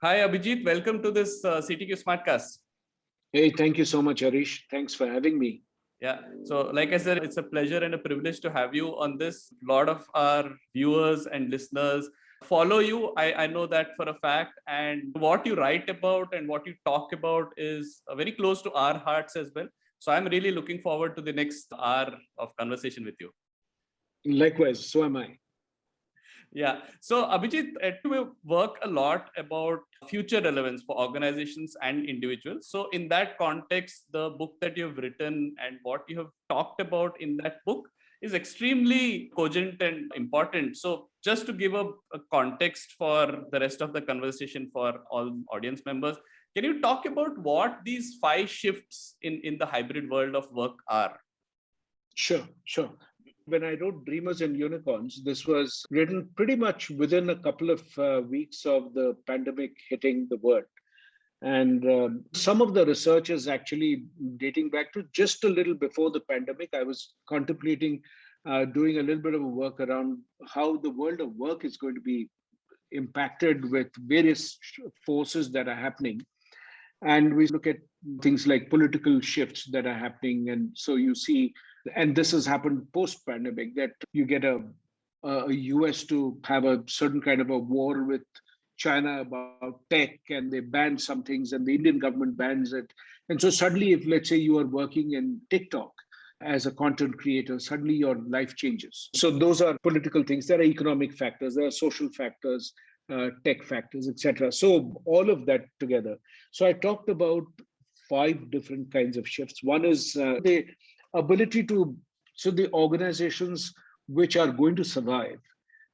Hi, Abhijit. Welcome to this CTQ Smartcast. Hey, thank you so much, Harish. Thanks for having me. Yeah. So, like I said, it's a pleasure and a privilege to have you on this. A lot of our viewers and listeners follow you. I know that for a fact. And what you write about and what you talk about is very close to our hearts as well. So, I'm really looking forward to the next hour of conversation with you. Likewise, so am I. Yeah. So, Abhijit, you work a lot about future relevance for organizations and individuals. So, in that context, the book that you've written and what you have talked about in that book is extremely cogent and important. So, just to give a context for the rest of the conversation for all audience members, can you talk about what these 5 shifts in the hybrid world of work are? Sure. When I wrote Dreamers and Unicorns, this was written pretty much within a couple of weeks of the pandemic hitting the world. And some of the research is actually dating back to just a little before the pandemic. I was contemplating doing a little bit of work around how the world of work is going to be impacted with various forces that are happening. And we look at things like political shifts that are happening. And so you see, and this has happened post pandemic, that you get a US to have a certain kind of a war with China about tech, and they ban some things, and the Indian government bans it. And so suddenly, if let's say you are working in TikTok as a content creator, suddenly your life changes. So those are political things. There are economic factors, there are social factors, tech factors, etc. So all of that together. So I talked about 5 different kinds of shifts. One is the ability to, so the organizations which are going to survive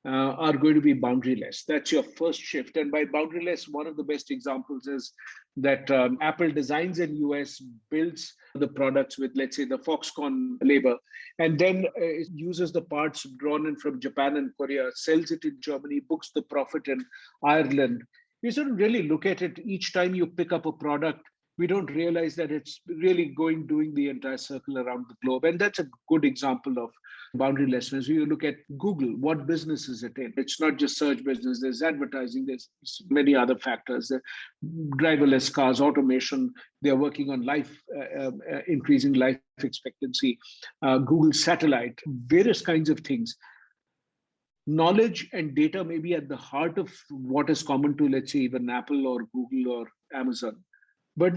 are going to be boundaryless. That's your first shift. And by boundaryless, one of the best examples is that Apple designs in US, builds the products with, let's say, the Foxconn labor, and then uses the parts drawn in from Japan and Korea, sells it in Germany, books the profit in Ireland. You sort of really look at it each time you pick up a product. We don't realize that it's really doing the entire circle around the globe. And that's a good example of boundarylessness. You look at Google, what business is it in? It's not just search business, there's advertising, there's many other factors. Driverless cars, automation, they're working on increasing life expectancy, Google satellite, various kinds of things. Knowledge and data may be at the heart of what is common to, let's say, even Apple or Google or Amazon. But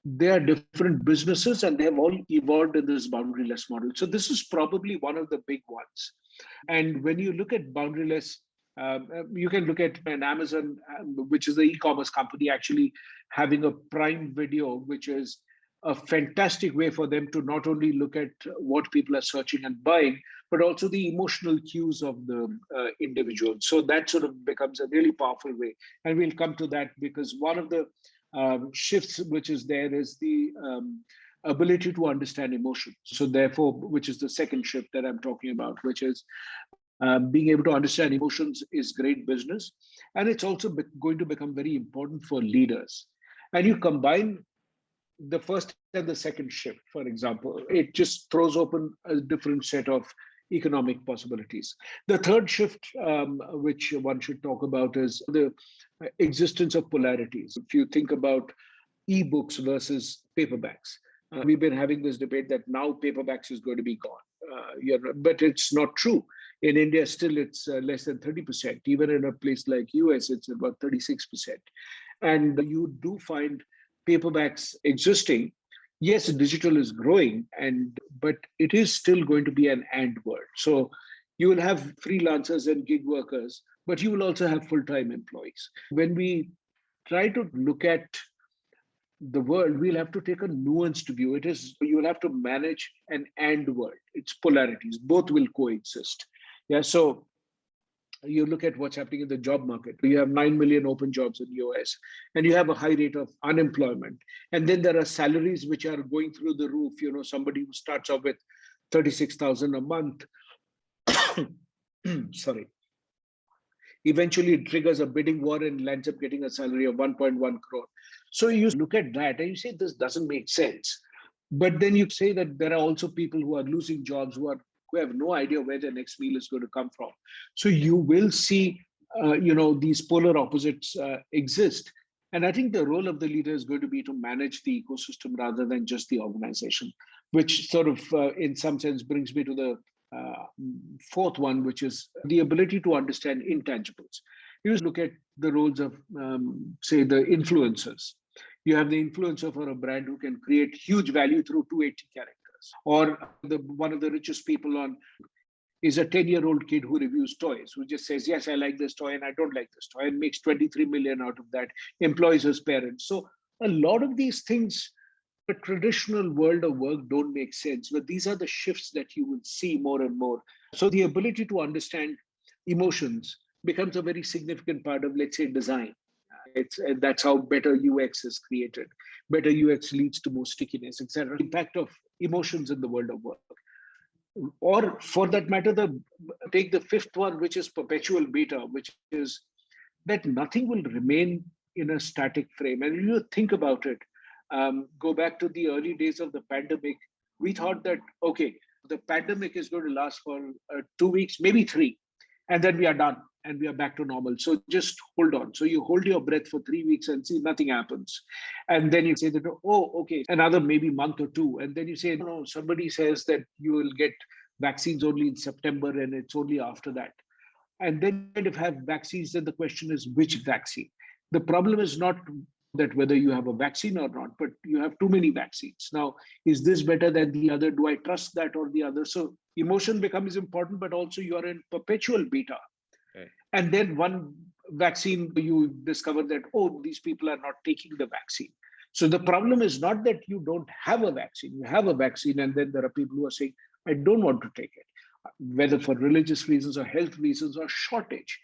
they are different businesses and they have all evolved in this boundaryless model. So this is probably one of the big ones. And when you look at boundaryless, you can look at an Amazon, which is the e-commerce company, actually having a Prime Video, which is a fantastic way for them to not only look at what people are searching and buying, but also the emotional cues of the individual. So that sort of becomes a really powerful way. And we'll come to that because one of the shifts which is there is the ability to understand emotion. So therefore, which is the second shift that I'm talking about, which is being able to understand emotions is great business. And it's also going to become very important for leaders. And you combine the first and the second shift, for example, it just throws open a different set of economic possibilities. The third shift, which one should talk about, is the existence of polarities. If you think about ebooks versus paperbacks, we've been having this debate that now paperbacks is going to be gone, but it's not true. In India, still it's less than 30%. Even in a place like US, it's about 36%. And you do find paperbacks existing. Yes, digital is growing, but it is still going to be an and world. So you will have freelancers and gig workers, but you will also have full-time employees. When we try to look at the world, we'll have to take a nuanced view. It is, you'll have to manage an and world. It's polarities. Both will coexist. Yeah. So you look at what's happening in the job market. You have 9 million open jobs in the US, and you have a high rate of unemployment. And then there are salaries which are going through the roof. Somebody who starts off with 36,000 a month, sorry, eventually triggers a bidding war and lands up getting a salary of 1.1 crore. So you look at that and you say, this doesn't make sense. But then you say that there are also people who are losing jobs, who have no idea where their next meal is going to come from. So you will see, these polar opposites exist. And I think the role of the leader is going to be to manage the ecosystem rather than just the organization, which sort of, in some sense, brings me to the fourth one, which is the ability to understand intangibles. You look at the roles of, say, the influencers. You have the influencer for a brand who can create huge value through 280 characters, or one of the richest people on is a 10-year-old kid who reviews toys, who just says, yes, I like this toy and I don't like this toy, and makes 23 million out of that, employs his parents. So a lot of these things, the traditional world of work don't make sense, but these are the shifts that you will see more and more. So the ability to understand emotions becomes a very significant part of, let's say, design. That's how better UX is created. Better UX leads to more stickiness, etc. Impact of emotions in the world of work. Or for that matter, take the fifth one, which is perpetual beta, which is that nothing will remain in a static frame. And when you think about it, go back to the early days of the pandemic, we thought that, okay, the pandemic is going to last for 2 weeks, maybe 3, and then we are done and we are back to normal. So just hold on. So you hold your breath for 3 weeks and see nothing happens. And then you say that, oh, okay, another maybe month or 2. And then you say, no, somebody says that you will get vaccines only in September and it's only after that. And then you kind of have vaccines, then the question is which vaccine? The problem is not that whether you have a vaccine or not, but you have too many vaccines. Now, is this better than the other? Do I trust that or the other? So emotion becomes important, but also you are in perpetual beta. Okay. And then one vaccine, you discover that, oh, these people are not taking the vaccine. So the problem is not that you don't have a vaccine. You have a vaccine, and then there are people who are saying, I don't want to take it, whether for religious reasons or health reasons or shortage,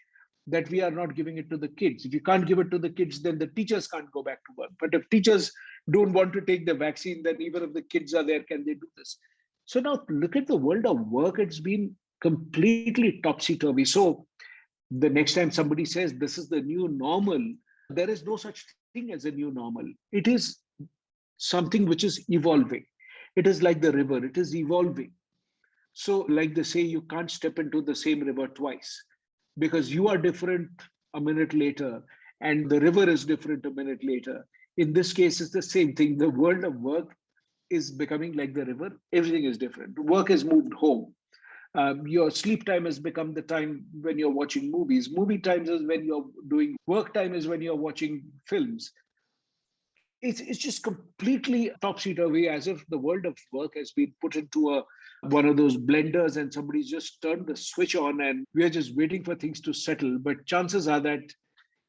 that we are not giving it to the kids. If you can't give it to the kids, then the teachers can't go back to work. But if teachers don't want to take the vaccine, then even if the kids are there, can they do this? So now look at the world of work. It's been completely topsy-turvy. So the next time somebody says this is the new normal, there is no such thing as a new normal. It is something which is evolving. It is like the river, it is evolving. So like they say, you can't step into the same river twice because you are different a minute later and the river is different a minute later. In this case, it's the same thing. The world of work is becoming like the river. Everything is different. Work has moved home. Your sleep time has become the time when you're watching movies. Movie times is when you're doing work time is when you're watching films. It's just completely topsy-turvy, as if the world of work has been put into one of those blenders and somebody's just turned the switch on and we are just waiting for things to settle. But chances are that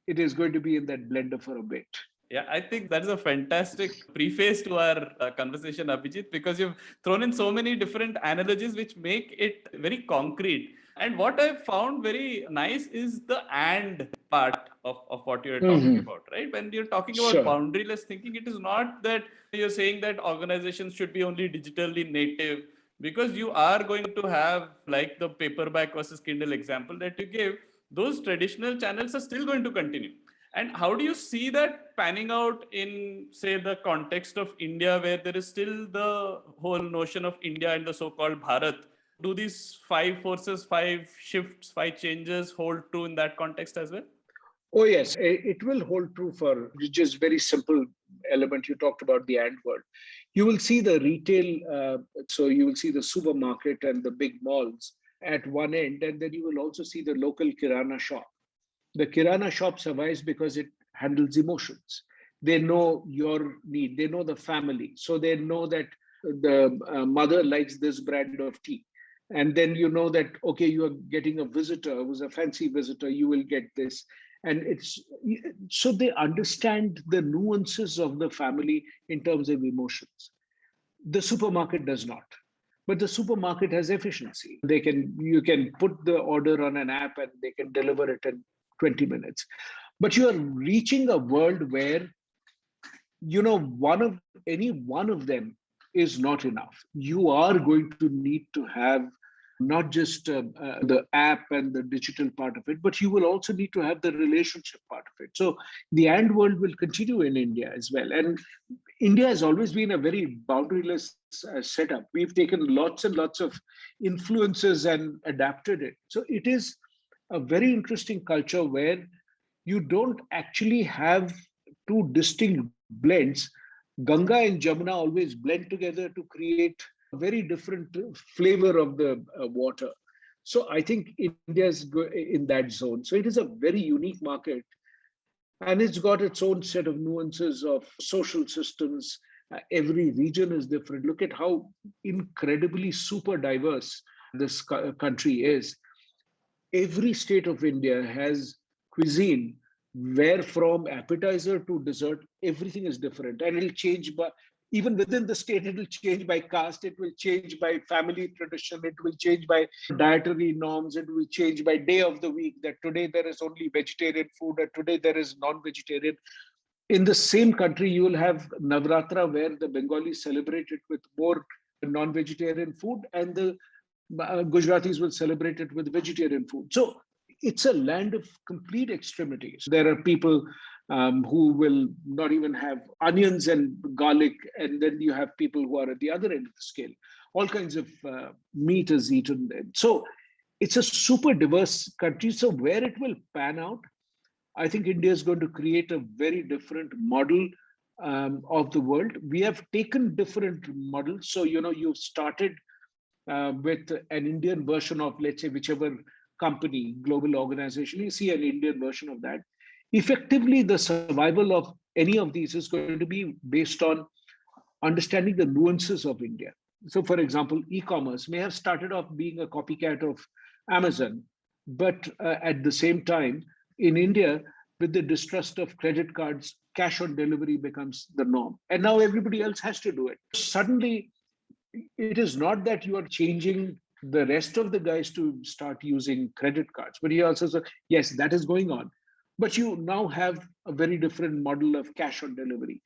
it is going to be in that blender for a bit. Yeah, I think that is a fantastic preface to our conversation, Abhijit, because you've thrown in so many different analogies which make it very concrete. And what I found very nice is the and part of what you're talking about, right? When you're talking about boundaryless thinking, it is not that you're saying that organizations should be only digitally native, because you are going to have, like the paperback versus Kindle example that you gave, those traditional channels are still going to continue. And how do you see that panning out in, say, the context of India, where there is still the whole notion of India and the so-called Bharat? Do these 5 forces, 5 shifts, 5 changes hold true in that context as well? Oh, yes, it will hold true for just very simple element. You talked about the and word. You will see the retail, so you will see the supermarket and the big malls at one end, and then you will also see the local Kirana shop. The Kirana shop survives because it handles emotions. They know your need, they know the family. So they know that the mother likes this brand of tea. And then you know that, okay, you are getting a visitor who's a fancy visitor, you will get this. And it's so they understand the nuances of the family in terms of emotions. The supermarket does not. But the supermarket has efficiency. You can put the order on an app and they can deliver it in 20 minutes. But you are reaching a world where, any one of them is not enough. You are going to need to have not just the app and the digital part of it, but you will also need to have the relationship part of it. So the and world will continue in India as well. And India has always been a very boundaryless setup. We've taken lots and lots of influences and adapted it. So it is a very interesting culture where you don't actually have two distinct blends. Ganga and Jamuna always blend together to create a very different flavor of the water. So I think India is in that zone. So it is a very unique market, and it's got its own set of nuances of social systems. Every region is different. Look at how incredibly super diverse this country is. Every state of India has cuisine where from appetizer to dessert, everything is different. And it'll change by, even within the state, it will change by caste, it will change by family tradition, it will change by dietary norms, it will change by day of the week, that today there is only vegetarian food, or today there is non-vegetarian. In the same country, you will have Navratra, where the Bengalis celebrate it with more non-vegetarian food, and the Gujaratis will celebrate it with vegetarian food. So it's a land of complete extremities. There are people who will not even have onions and garlic, and then you have people who are at the other end of the scale. All kinds of meat is eaten. So it's a super diverse country. So where it will pan out, I think India is going to create a very different model of the world. We have taken different models. So, you've started with an Indian version of, let's say, whichever company, global organization, you see an Indian version of that. Effectively, the survival of any of these is going to be based on understanding the nuances of India. So, for example, e-commerce may have started off being a copycat of Amazon, but at the same time, in India, with the distrust of credit cards, cash on delivery becomes the norm. And now everybody else has to do it. Suddenly, it is not that you are changing the rest of the guys to start using credit cards, but you also say, yes, that is going on. But you now have a very different model of cash on delivery.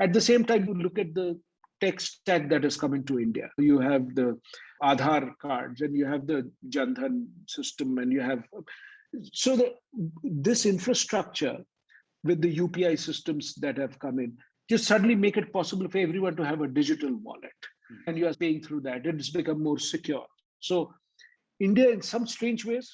At the same time, you look at the tech stack that is coming to India. You have the Aadhaar cards, and you have the Jan Dhan system, and you have this infrastructure with the UPI systems that have come in just suddenly make it possible for everyone to have a digital wallet, and you are paying through that. It's become more secure. So India, in some strange ways,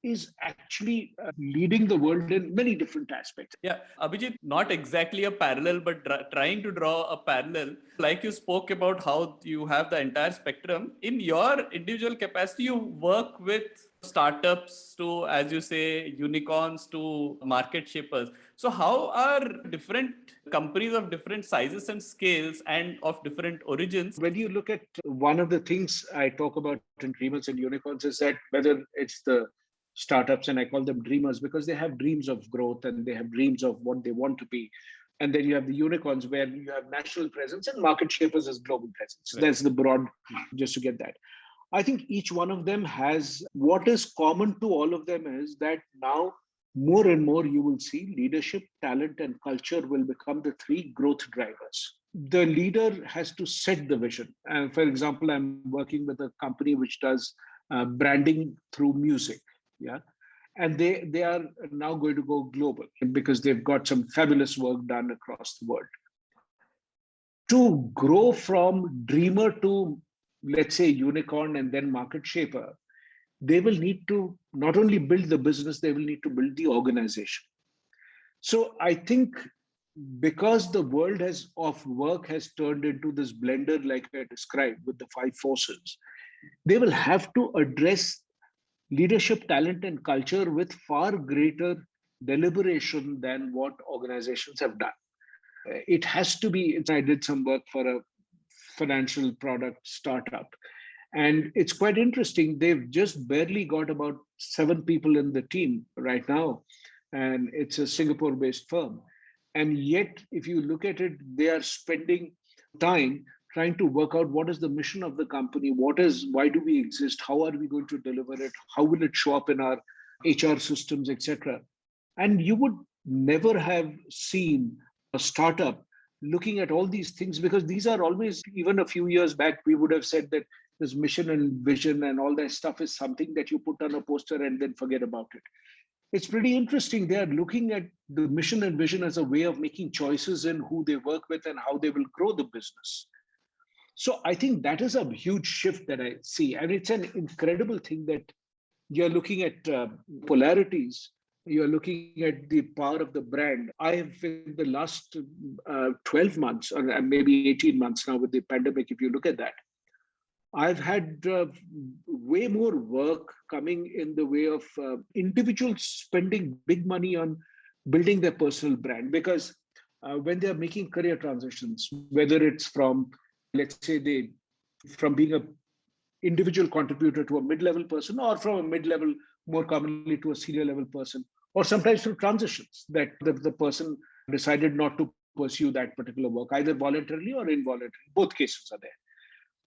is actually leading the world in many different aspects. Yeah, Abhijit, not exactly a parallel, but trying to draw a parallel. Like you spoke about how you have the entire spectrum. In your individual capacity, you work with startups to, as you say, unicorns to market shapers. So how are different companies of different sizes and scales and of different origins? When you look at one of the things I talk about in Dreamers and Unicorns is that whether it's the startups, and I call them dreamers because they have dreams of growth and they have dreams of what they want to be. And then you have the unicorns where you have national presence, and market shapers as global presence. Right. That's the broad, just to get that. I think each one of them has, what is common to all of them is that now more and more you will see leadership, talent, and culture will become the three growth drivers. The leader has to set the vision. And for example, I'm working with a company which does branding through music. Yeah. And they are now going to go global because they've got some fabulous work done across the world. To grow from dreamer to, let's say, unicorn and then market shaper, they will need to not only build the business, they will need to build the organization. So I think because the world of work has turned into this blender, like I described, with the five forces, they will have to address leadership, talent, and culture with far greater deliberation than what organizations have done. It has to be. I did some work for a financial product startup, and it's quite interesting. They've just barely got about 7 people in the team right now, and it's a Singapore-based firm. And yet, if you look at it, they are spending time trying to work out what is the mission of the company, why do we exist, how are we going to deliver it, how will it show up in our HR systems, etc. And you would never have seen a startup looking at all these things, because these are always, even a few years back, we would have said that this mission and vision and all that stuff is something that you put on a poster and then forget about it. It's pretty interesting. They are looking at the mission and vision as a way of making choices in who they work with and how they will grow the business. So I think that is a huge shift that I see. And it's an incredible thing that you're looking at Polarities. you're looking at the power of the brand. I have, in the last 12 months, or maybe 18 months now with the pandemic, if you look at that, I've had way more work coming in the way of individuals spending big money on building their personal brand, because when they're making career transitions, whether it's from, let's say, from being a individual contributor to a mid-level person, or from a mid-level more commonly to a senior level person, or sometimes through transitions that the person decided not to pursue that particular work, either voluntarily or involuntarily. Both cases are there.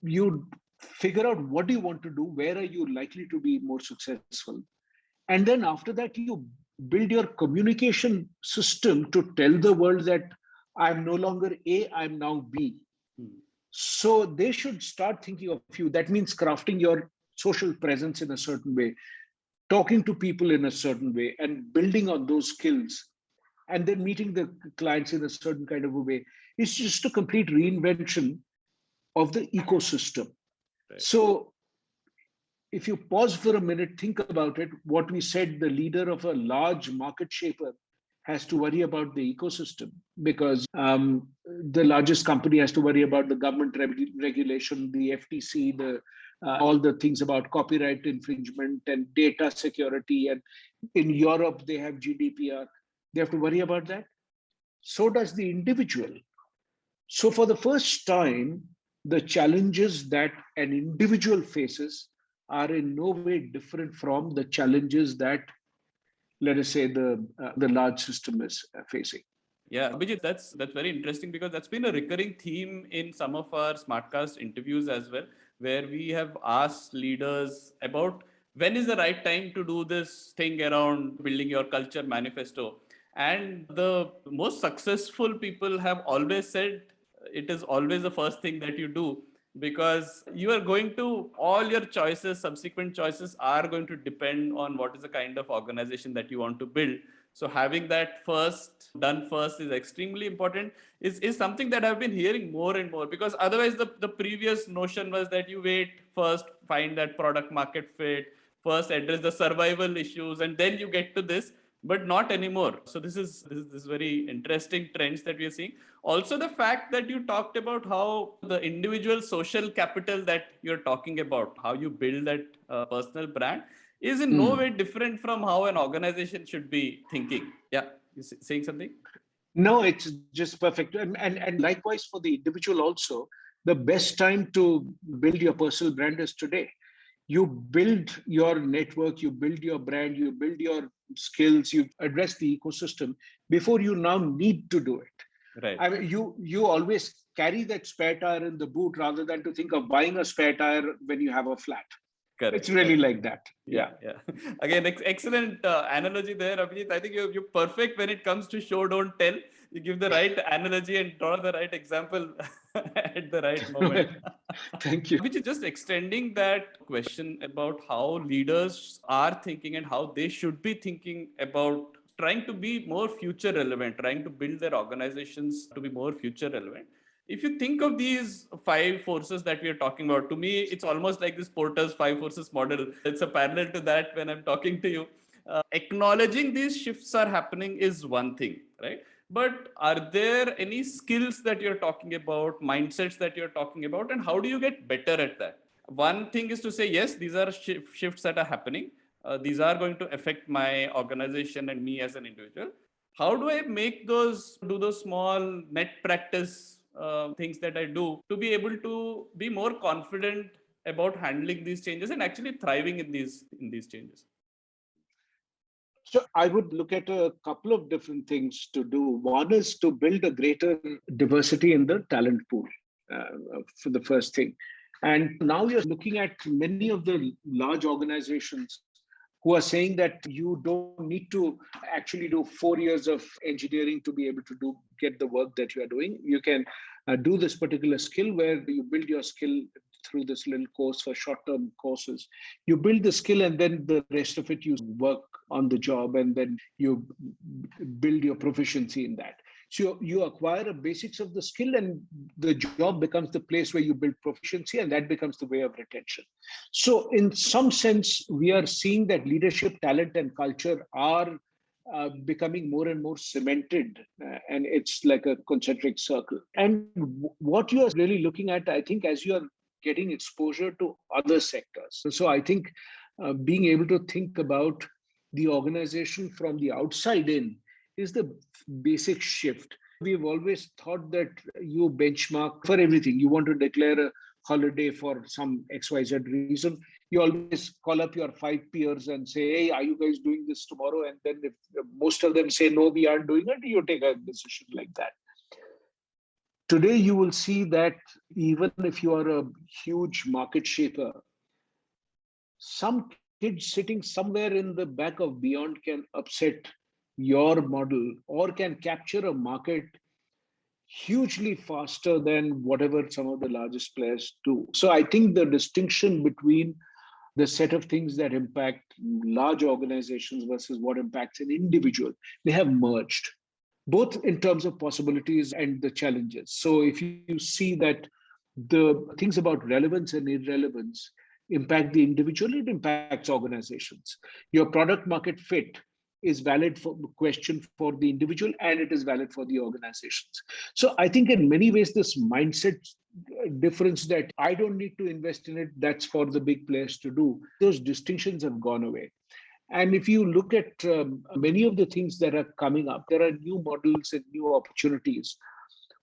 You figure out what do you want to do, where are you likely to be more successful, and then after that you build your communication system to tell the world that I'm no longer A, I'm now B. Hmm. So they should start thinking of you. That means crafting your social presence in a certain way, talking to people in a certain way, and building on those skills, and then meeting the clients in a certain kind of a way. It's just a complete reinvention of the ecosystem. Right. So if you pause for a minute, think about it. What we said, the leader of a large market shaper has to worry about the ecosystem, because the largest company has to worry about the government regulation, the FTC, the all the things about copyright infringement and data security. And in Europe, they have GDPR. They have to worry about that. So does the individual. So for the first time, the challenges that an individual faces are in no way different from the challenges that, let us say, the large system is facing. Yeah, Abhijit, that's very interesting, because that's been a recurring theme in some of our Smartcast interviews as well, where we have asked leaders about when is the right time to do this thing around building your culture manifesto. And the most successful people have always said it is always the first thing that you do, because you are going to, all your choices, subsequent choices are going to depend on what is the kind of organization that you want to build. So having that first done first is extremely important, is something that I've been hearing more and more, because otherwise the previous notion was that you wait first, find that product market fit, first address the survival issues, and then you get to this. But not anymore. So this is very interesting trends that we are seeing. Also, the fact that you talked about how the individual social capital that you're talking about, how you build that personal brand, is in no Hmm. way different from how an organization should be thinking. Yeah, you saying something? No, it's just perfect. And likewise for the individual also, the best time to build your personal brand is today. You build your network, you build your brand, you build your skills, you address the ecosystem before you now need to do it. Right. I mean, you always carry that spare tire in the boot rather than to think of buying a spare tire when you have a flat. It's Correct. really Correct. like that. Yeah, Yeah. yeah. Again, excellent analogy there, Abhijit. I think you're perfect when it comes to show, don't tell. You give the right analogy and draw the right example at the right moment. Well, thank you. Which is just extending that question about how leaders are thinking and how they should be thinking about trying to be more future relevant, trying to build their organizations to be more future relevant. If you think of these five forces that we are talking about, to me, it's almost like this Porter's five forces model. It's a parallel to that when I'm talking to you. Acknowledging these shifts are happening is one thing, right? But are there any skills that you're talking about, mindsets that you're talking about, and how do you get better at that? One thing is to say, yes, these are shifts that are happening. These are going to affect my organization and me as an individual. How do I make do those small net practice things that I do to be able to be more confident about handling these changes and actually thriving in these changes? So I would look at a couple of different things to do. One is to build a greater diversity in the talent pool, for the first thing. And now you're looking at many of the large organizations who are saying that you don't need to actually do 4 years of engineering to be able to get the work that you are doing. You can do this particular skill where you build your skill through this little course for short-term courses. You build the skill and then the rest of it you work on the job, and then you build your proficiency in that. So you acquire a basics of the skill, and the job becomes the place where you build proficiency, and that becomes the way of retention. So in some sense, we are seeing that leadership, talent, and culture are becoming more and more cemented, and it's like a concentric circle. And what you are really looking at, I think, as you are getting exposure to other sectors. So I think being able to think about the organization from the outside in is the basic shift. We've always thought that you benchmark for everything. You want to declare a holiday for some XYZ reason. You always call up your 5 peers and say, hey, are you guys doing this tomorrow? And then if most of them say, no, we aren't doing it, you take a decision like that. Today, you will see that even if you are a huge market shaper, some kid sitting somewhere in the back of Beyond can upset your model or can capture a market hugely faster than whatever some of the largest players do. So I think the distinction between the set of things that impact large organizations versus what impacts an individual, they have merged, both in terms of possibilities and the challenges. So if you see that the things about relevance and irrelevance impact the individual, it impacts organizations. Your product market fit is valid for the question for the individual, and it is valid for the organizations. So I think in many ways, this mindset difference that I don't need to invest in it, that's for the big players to do, those distinctions have gone away. And if you look at many of the things that are coming up, there are new models and new opportunities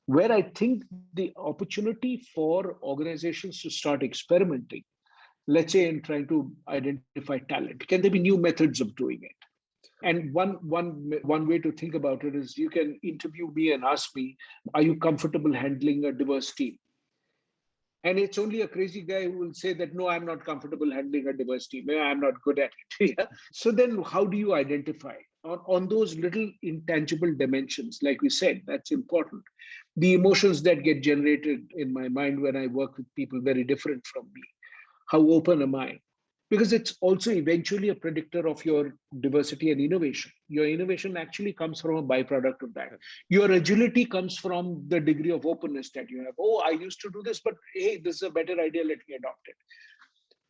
where I think the opportunity for organizations to start experimenting, let's say in trying to identify talent, can there be new methods of doing it? And one way to think about it is you can interview me and ask me, are you comfortable handling a diverse team? And it's only a crazy guy who will say that, no, I'm not comfortable handling a diverse team. I'm not good at it. Yeah? So then how do you identify on those little intangible dimensions? Like we said, that's important. The emotions that get generated in my mind when I work with people very different from me. How open am I? Because it's also eventually a predictor of your diversity and innovation. Your innovation actually comes from a byproduct of that. Your agility comes from the degree of openness that you have. Oh, I used to do this, but hey, this is a better idea, let me adopt it.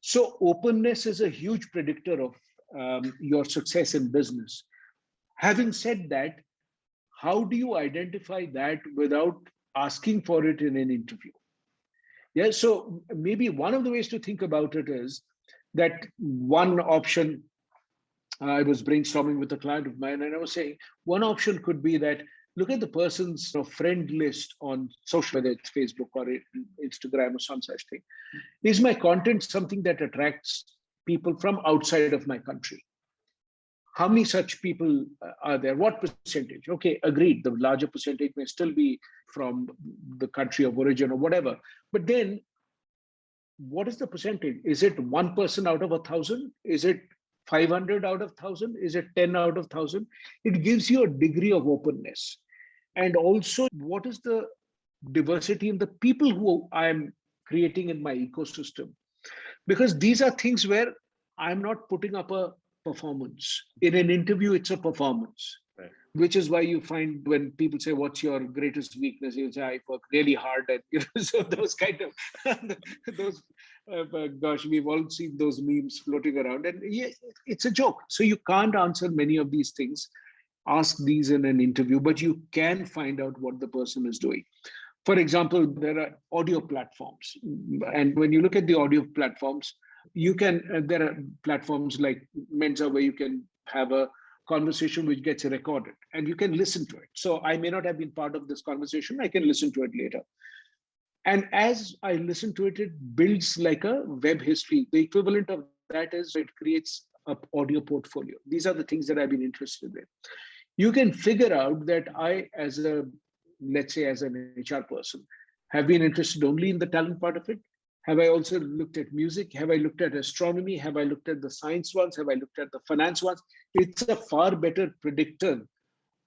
So openness is a huge predictor of your success in business. Having said that, how do you identify that without asking for it in an interview? Yeah, so maybe one of the ways to think about it is that one option, I was brainstorming with a client of mine, and I was saying one option could be that look at the person's friend list on social, whether it's Facebook or Instagram or some such thing. Is my content something that attracts people from outside of my country? How many such people are there? What percentage? Okay, agreed. The larger percentage may still be from the country of origin or whatever. But then, what is the percentage? Is it 1% out of 1,000? Is it 500 out of 1,000? Is it 10 out of 1,000? It gives you a degree of openness. And also, what is the diversity in the people who I'm creating in my ecosystem? Because these are things where I'm not putting up a performance. In an interview, it's a performance. Right. Which is why you find when people say, what's your greatest weakness? You say, I work really hard. And so those kind of, those, gosh, we've all seen those memes floating around. And yeah, it's a joke. So you can't answer many of these things, ask these in an interview, but you can find out what the person is doing. For example, there are audio platforms. And when you look at the audio platforms, you can, there are platforms like Mensa where you can have a conversation which gets recorded and you can listen to it. So I may not have been part of this conversation, I can listen to it later. And as I listen to it, it builds like a web history. The equivalent of that is it creates an audio portfolio. These are the things that I've been interested in. You can figure out that I, as a, let's say as an HR person, have been interested only in the talent part of it. Have I also looked at music? Have I looked at astronomy? Have I looked at the science ones? Have I looked at the finance ones? It's a far better predictor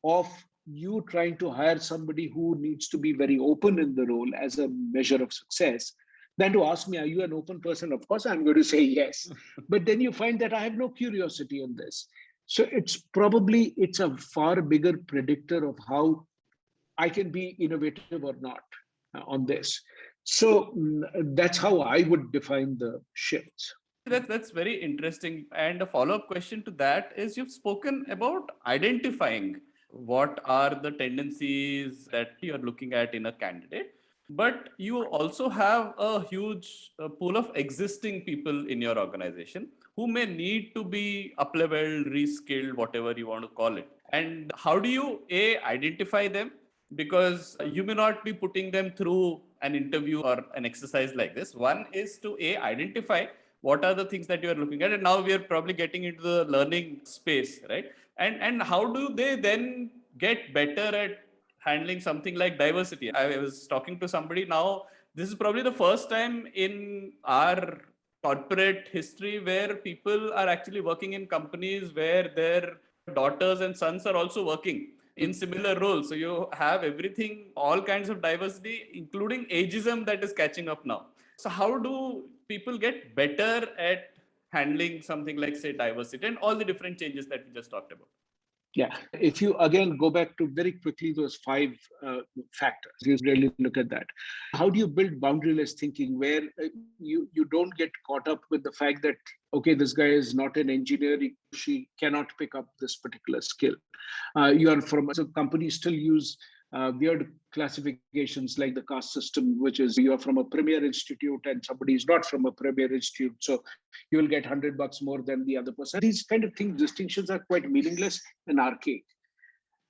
of you trying to hire somebody who needs to be very open in the role as a measure of success than to ask me, are you an open person? Of course, I'm going to say yes. But then you find that I have no curiosity in this. So it's a far bigger predictor of how I can be innovative or not on this. So that's how I would define the shifts. That's very interesting. And a follow-up question to that is, you've spoken about identifying what are the tendencies that you're looking at in a candidate, but you also have a huge pool of existing people in your organization who may need to be up-leveled, reskilled, whatever you want to call it. And how do you identify them? Because you may not be putting them through an interview or an exercise like this. One is to identify what are the things that you are looking at, and now we are probably getting into the learning space, right? And how do they then get better at handling something like diversity? I was talking to somebody now. This is probably the first time in our corporate history where people are actually working in companies where their daughters and sons are also working in similar roles. So you have everything, all kinds of diversity, including ageism that is catching up now. So how do people get better at handling something like, say, diversity and all the different changes that we just talked about? Yeah, if you again go back to very quickly those five factors, you really look at that. How do you build boundaryless thinking where you don't get caught up with the fact that, okay, this guy is not an engineer, she cannot pick up this particular skill. You are from, so companies still use weird classifications like the caste system, which is you are from a premier institute and somebody is not from a premier institute, so you will get $100 more than the other person. These kind of things, distinctions are quite meaningless and archaic.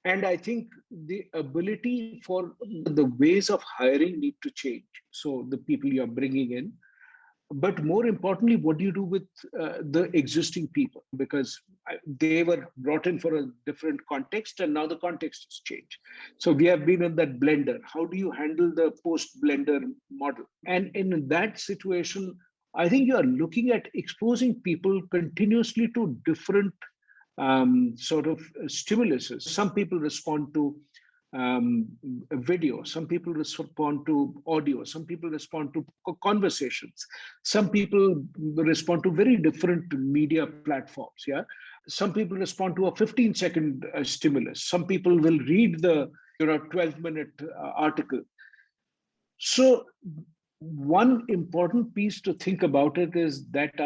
And I think the ability for the ways of hiring need to change. So the people you're bringing in, but more importantly, what do you do with the existing people? Because they were brought in for a different context and now the context has changed. So we have been in that blender. How do you handle the post-blender model? And in that situation, I think you are looking at exposing people continuously to different sort of stimuluses. Some people respond to video, some people respond to audio, some people respond to conversations, some people respond to very different media platforms. Yeah, some people respond to a 15-second stimulus, some people will read the 12-minute article. So one important piece to think about it is that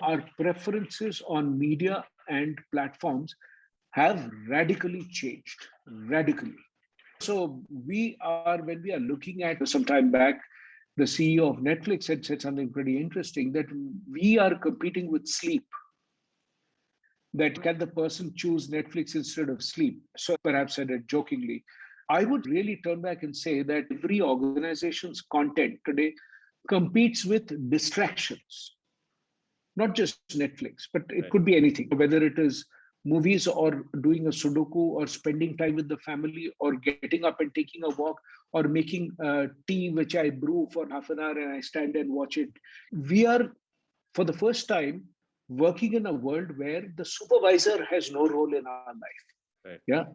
our preferences on media and platforms have radically changed, radically. So when we are looking at some time back, the CEO of Netflix had said something pretty interesting, that we are competing with sleep. That can the person choose Netflix instead of sleep? So perhaps said it jokingly. I would really turn back and say that every organization's content today competes with distractions, not just Netflix, but it could be anything, whether it is movies or doing a Sudoku or spending time with the family or getting up and taking a walk or making tea, which I brew for half an hour and I stand and watch it. We are, for the first time, working in a world where the supervisor has no role in our life. Right. Yeah.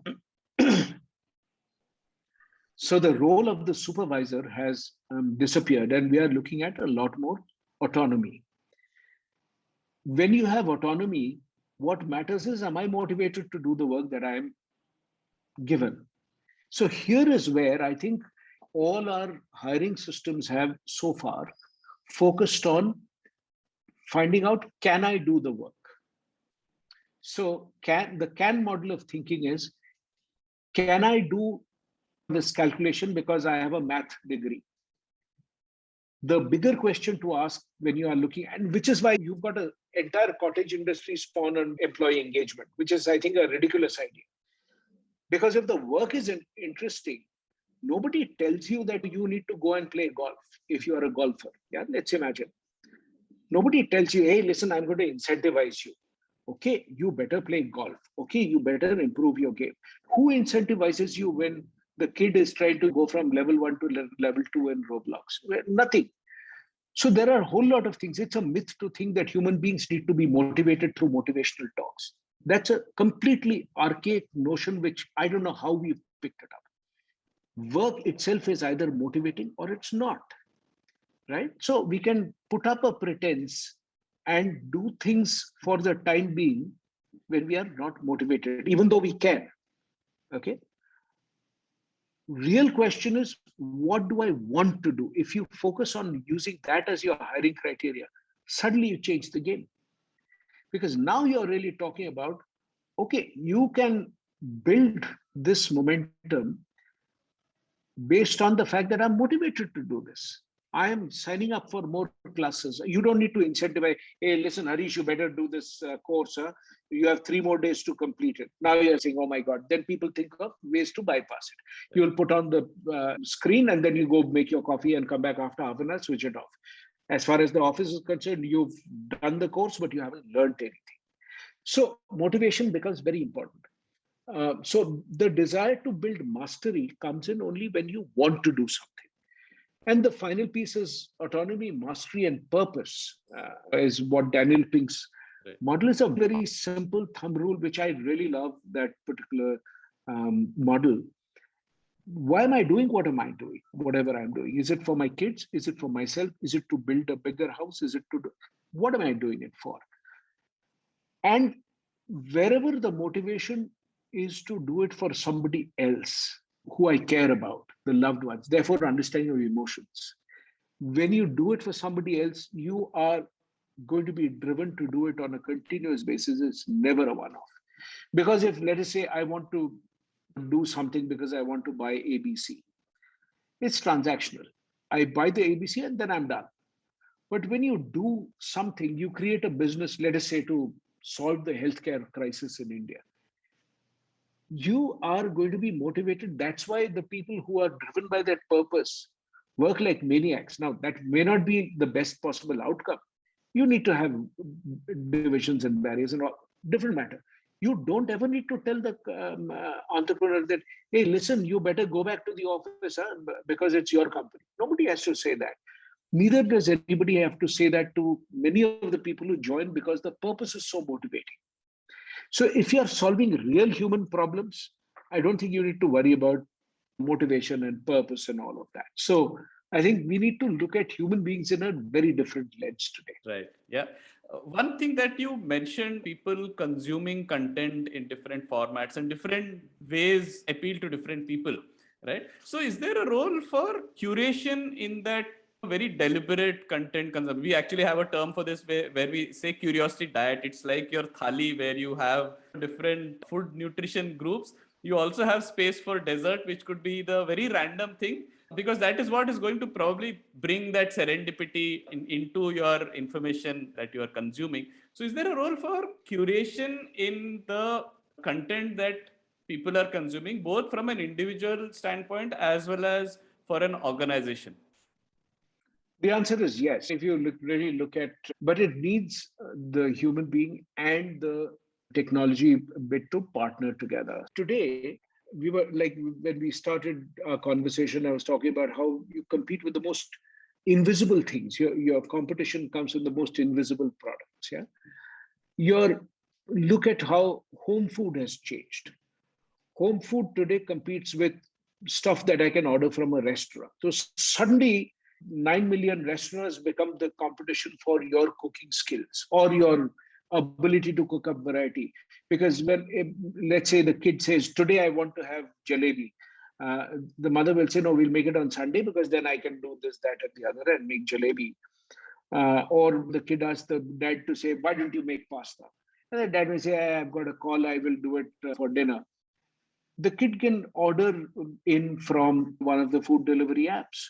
So the role of the supervisor has disappeared, and we are looking at a lot more autonomy. When you have autonomy, what matters is, am I motivated to do the work that I am given? So here is where I think all our hiring systems have so far focused on finding out, can I do the work? So the can model of thinking is, can I do this calculation because I have a math degree? The bigger question to ask when you are looking, and which is why you've got an entire cottage industry spawn on employee engagement, which is, I think, a ridiculous idea. Because if the work is interesting, nobody tells you that you need to go and play golf if you are a golfer. Yeah, let's imagine. Nobody tells you, hey, listen, I'm going to incentivize you. Okay, you better play golf. Okay, you better improve your game. Who incentivizes you when the kid is trying to go from level 1 to level 2 in Roblox? Well, nothing. So there are a whole lot of things. It's a myth to think that human beings need to be motivated through motivational talks. That's a completely archaic notion, which I don't know how we picked it up. Work itself is either motivating or it's not, right? So we can put up a pretense and do things for the time being when we are not motivated, even though we can. Okay. Real question is, what do I want to do? If you focus on using that as your hiring criteria, suddenly you change the game. Because now you're really talking about, okay, you can build this momentum based on the fact that I'm motivated to do this. I am signing up for more classes. You don't need to incentivize, hey, listen, Harish, you better do this course. You have 3 more days to complete it. Now you're saying, oh my God. Then people think of ways to bypass it. You'll put on the screen and then you go make your coffee and come back after half an hour, switch it off. As far as the office is concerned, you've done the course, but you haven't learned anything. So motivation becomes very important. So the desire to build mastery comes in only when you want to do something. And the final piece is autonomy, mastery, and purpose, is what Daniel Pink's model is. A very simple thumb rule, which I really love, that particular model. Why am I doing what am I doing? Whatever I'm doing. Is it for my kids? Is it for myself? Is it to build a bigger house? Is it to do, what am I doing it for? And wherever the motivation is to do it for somebody else who I care about, the loved ones, therefore understanding your emotions. When you do it for somebody else, you are going to be driven to do it on a continuous basis. It's never a one-off. Because if, let us say, I want to do something because I want to buy ABC, it's transactional. I buy the ABC and then I'm done. But when you do something, you create a business, let us say, to solve the healthcare crisis in India, you are going to be motivated. That's why the people who are driven by that purpose work like maniacs. Now, that may not be the best possible outcome. You need to have divisions and barriers and all, different matter. You don't ever need to tell the entrepreneur that, hey, listen, you better go back to the office because it's your company. Nobody has to say that. Neither does anybody have to say that to many of the people who join, because the purpose is so motivating. So if you are solving real human problems, I don't think you need to worry about motivation and purpose and all of that. So I think we need to look at human beings in a very different lens today. Right. Yeah. One thing that you mentioned, people consuming content in different formats and different ways appeal to different people, right? So is there a role for curation in that very deliberate content consumption? We actually have a term for this where we say curiosity diet. It's like your thali, where you have different food nutrition groups. You also have space for dessert, which could be the very random thing, because that is what is going to probably bring that serendipity into your information that you are consuming. So is there a role for curation in the content that people are consuming, both from an individual standpoint as well as for an organization? The answer is yes. If you really look at, but it needs the human being and the technology bit to partner together. Today, we were like, when we started our conversation, I was talking about how you compete with the most invisible things. Your competition comes with the most invisible products. Yeah. Look at how home food has changed. Home food today competes with stuff that I can order from a restaurant. So suddenly 9 million restaurants become the competition for your cooking skills or your ability to cook up variety. Because when, let's say the kid says, today I want to have jalebi, the mother will say, no, we'll make it on Sunday because then I can do this, that, and the other and make jalebi. Or the kid asks the dad to say, why don't you make pasta? And the dad will say, I've got a call, I will do it for dinner. The kid can order in from one of the food delivery apps.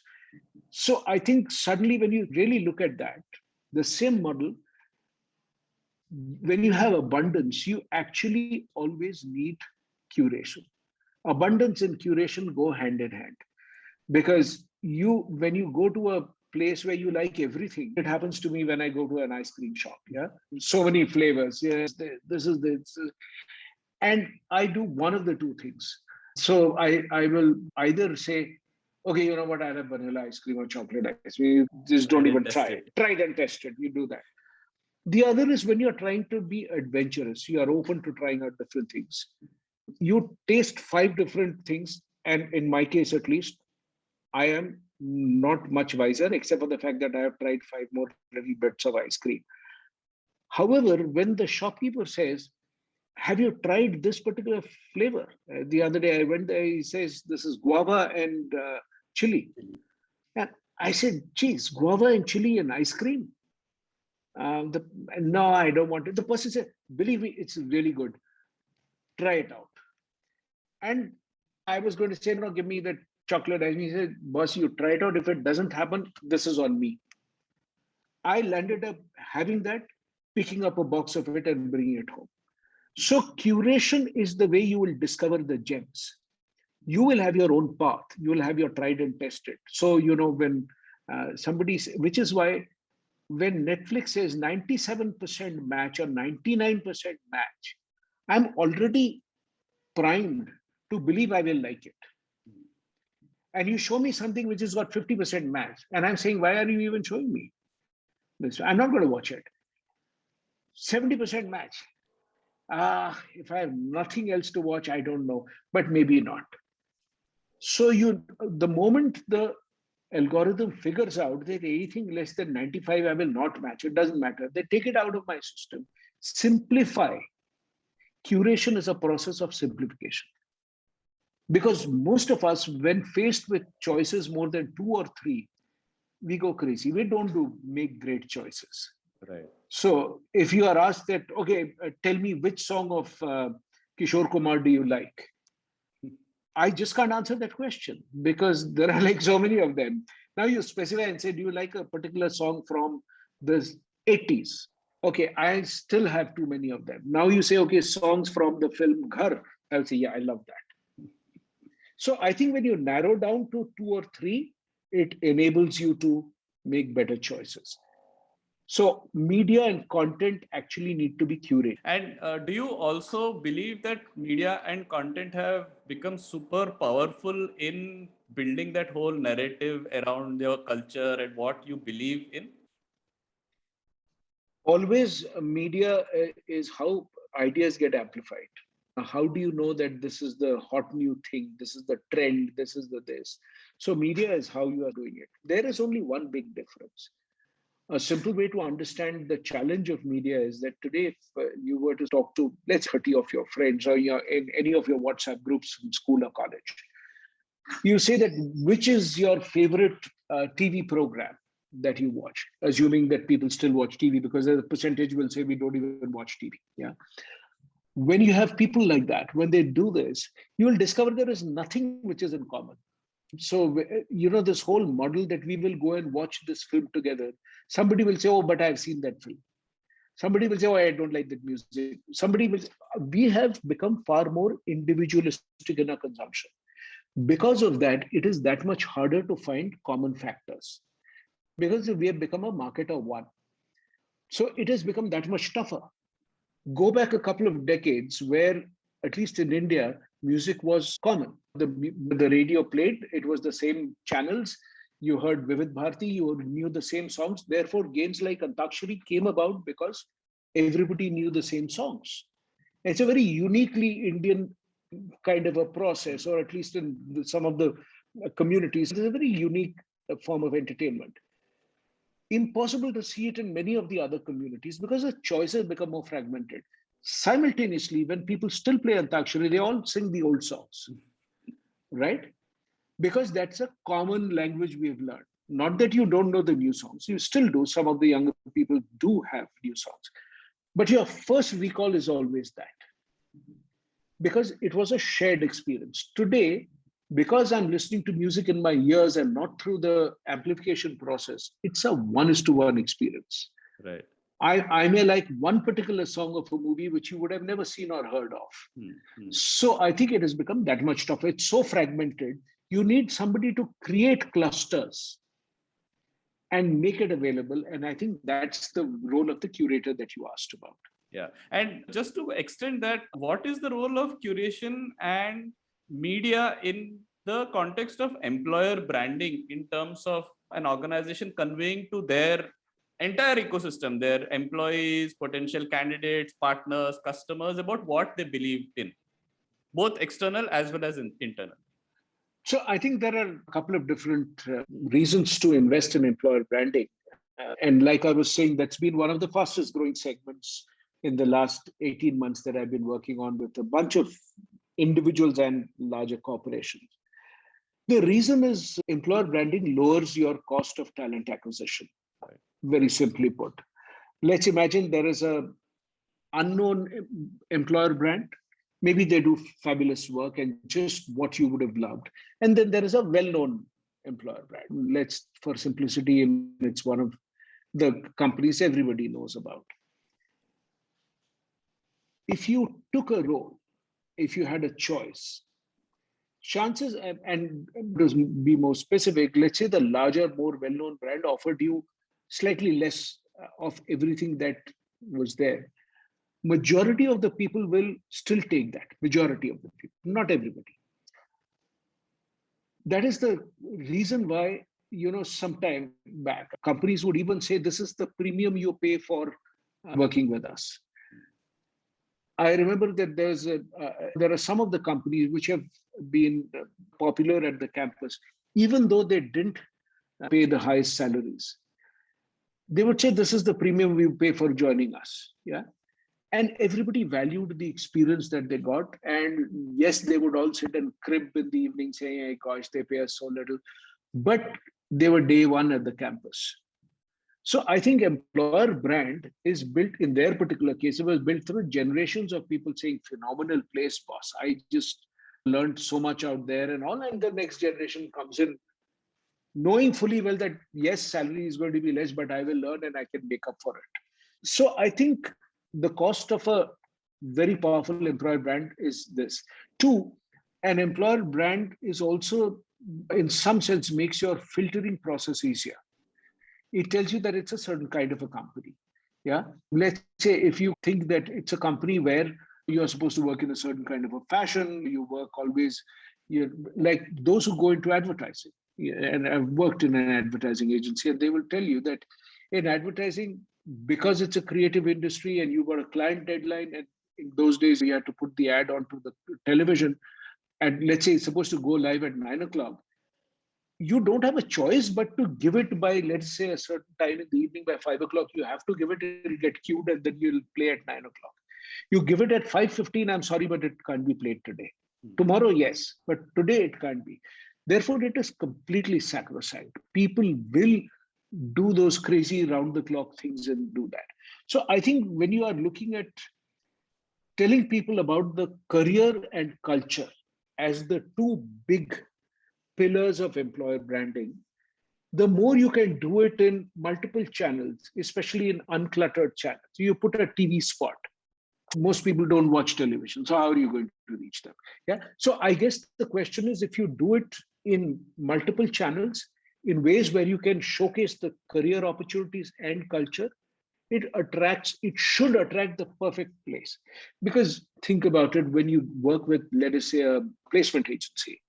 So I think suddenly when you really look at that, the same model, when you have abundance, you actually always need curation. Abundance and curation go hand in hand, because when you go to a place where you like everything, it happens to me when I go to an ice cream shop. Yeah, so many flavors. Yes, this is this, and I do one of the two things. So I will either say, okay, you know what, I have vanilla ice cream or chocolate ice cream. You just don't even try it. Try it and test it. You do that. The other is when you're trying to be adventurous, you are open to trying out different things. You taste 5 different things, and in my case at least, I am not much wiser, except for the fact that I have tried 5 more little bits of ice cream. However, when the shopkeeper says, have you tried this particular flavor? The other day I went there, he says, this is guava and chili. And I said, geez, guava and chili and ice cream. No, I don't want it. The person said, believe me, it's really good. Try it out. And I was going to say, no, give me the chocolate. And he said, boss, you try it out. If it doesn't happen, this is on me. I landed up having that, picking up a box of it and bringing it home. So curation is the way you will discover the gems. You will have your own path. You will have your tried and tested. So, when which is why when Netflix says 97% match or 99% match, I'm already primed to believe I will like it. And you show me something which has got 50% match, and I'm saying, why are you even showing me this? I'm not going to watch it. 70% match. If I have nothing else to watch, I don't know, but maybe not. So the moment the algorithm figures out that anything less than 95, I will not match. It doesn't matter. They take it out of my system. Simplify. Curation is a process of simplification. Because most of us, when faced with choices more than 2 or 3, we go crazy. We don't make great choices. Right. So if you are asked that, okay, tell me which song of Kishore Kumar do you like? I just can't answer that question because there are like so many of them. Now you specify and say, do you like a particular song from the 80s? Okay, I still have too many of them. Now you say, okay, songs from the film Ghar. I'll say, yeah, I love that. So I think when you narrow down to 2 or 3, it enables you to make better choices. So media and content actually need to be curated. And do you also believe that media and content have become super powerful in building that whole narrative around your culture and what you believe in? Always media is how ideas get amplified. How do you know that this is the hot new thing? This is the trend. This is the this. So media is how you are doing it. There is only one big difference. A simple way to understand the challenge of media is that today, if you were to talk to, let's 30 of your friends or in any of your WhatsApp groups from school or college, you say that which is your favorite TV program that you watch, assuming that people still watch TV because the percentage will say we don't even watch TV. Yeah. When you have people like that, when they do this, you will discover there is nothing which is in common. So, this whole model that we will go and watch this film together, somebody will say, oh, but I've seen that film. Somebody will say, oh, I don't like that music. We have become far more individualistic in our consumption. Because of that, it is that much harder to find common factors because we have become a market of one. So it has become that much tougher. Go back a couple of decades where, at least in India, music was common. The radio played, it was the same channels. You heard Vivid Bharati, you knew the same songs. Therefore, games like Antakshari came about because everybody knew the same songs. It's a very uniquely Indian kind of a process, or at least in some of the communities, it's a very unique form of entertainment. Impossible to see it in many of the other communities because the choices become more fragmented. Simultaneously, when people still play Antakshari, they all sing the old songs, right? Because that's a common language we have learned. Not that you don't know the new songs, you still do. Some of the younger people do have new songs. But your first recall is always that. Because it was a shared experience. Today, because I'm listening to music in my ears and not through the amplification process, it's a 1:1 experience. Right. I may like one particular song of a movie which you would have never seen or heard of. So I think it has become that much tougher. It's so fragmented. You need somebody to create clusters and make it available. And I think that's the role of the curator that you asked about. Yeah. And just to extend that, what is the role of curation and media in the context of employer branding in terms of an organization conveying to their entire ecosystem, their employees, potential candidates, partners, customers, about what they believe in, both external as well as internal? So I think there are a couple of different reasons to invest in employer branding. And like I was saying, that's been one of the fastest growing segments in the last 18 months that I've been working on with a bunch of individuals and larger corporations. The reason is employer branding lowers your cost of talent acquisition, very simply put. Let's imagine there is a unknown employer brand. Maybe they do fabulous work and just what you would have loved. And then there is a well-known employer brand. Let's, for simplicity, and it's one of the companies everybody knows about. If you took a role, if you had a choice, chances, and to be more specific, let's say the larger, more well-known brand offered you slightly less of everything that was there. Majority of the people will still take that. Majority of the people, not everybody. That is the reason why, sometime back, companies would even say this is the premium you pay for working with us. I remember that there are some of the companies which have been popular at the campus, even though they didn't pay the highest salaries. They would say this is the premium we pay for joining us. Yeah. And everybody valued the experience that they got. And yes, they would all sit and crib in the evening saying, hey, gosh, they pay us so little. But they were day one at the campus. So I think employer brand is built, in their particular case, it was built through generations of people saying, phenomenal place, boss. I just learned so much out there and all. And the next generation comes in knowing fully well that, yes, salary is going to be less, but I will learn and I can make up for it. So I think the cost of a very powerful employer brand is this. Two, an employer brand is also, in some sense, makes your filtering process easier. It tells you that it's a certain kind of a company. Yeah. Let's say if you think that it's a company where you're supposed to work in a certain kind of a fashion, you work always, you're like those who go into advertising. And I've worked in an advertising agency, and they will tell you that in advertising, because it's a creative industry and you've got a client deadline, and in those days we had to put the ad onto the television, and let's say it's supposed to go live at 9 o'clock, you don't have a choice but to give it by, let's say, a certain time in the evening. By 5 o'clock, you have to give it, it'll get queued, and then you'll play at 9 o'clock. You give it at 5:15, I'm sorry, but it can't be played today. Tomorrow, yes, but today it can't be. Therefore, it is completely sacrosanct. People will do those crazy round the clock things and do that. So I think when you are looking at telling people about the career and culture as the two big pillars of employer branding, the more you can do it in multiple channels, especially in uncluttered channels. You put a TV spot. Most people don't watch television. So how are you going to reach them? Yeah. So I guess the question is, if you do it in multiple channels in ways where you can showcase the career opportunities and culture, it should attract the perfect place. Because think about it, when you work with, let us say, a placement agency,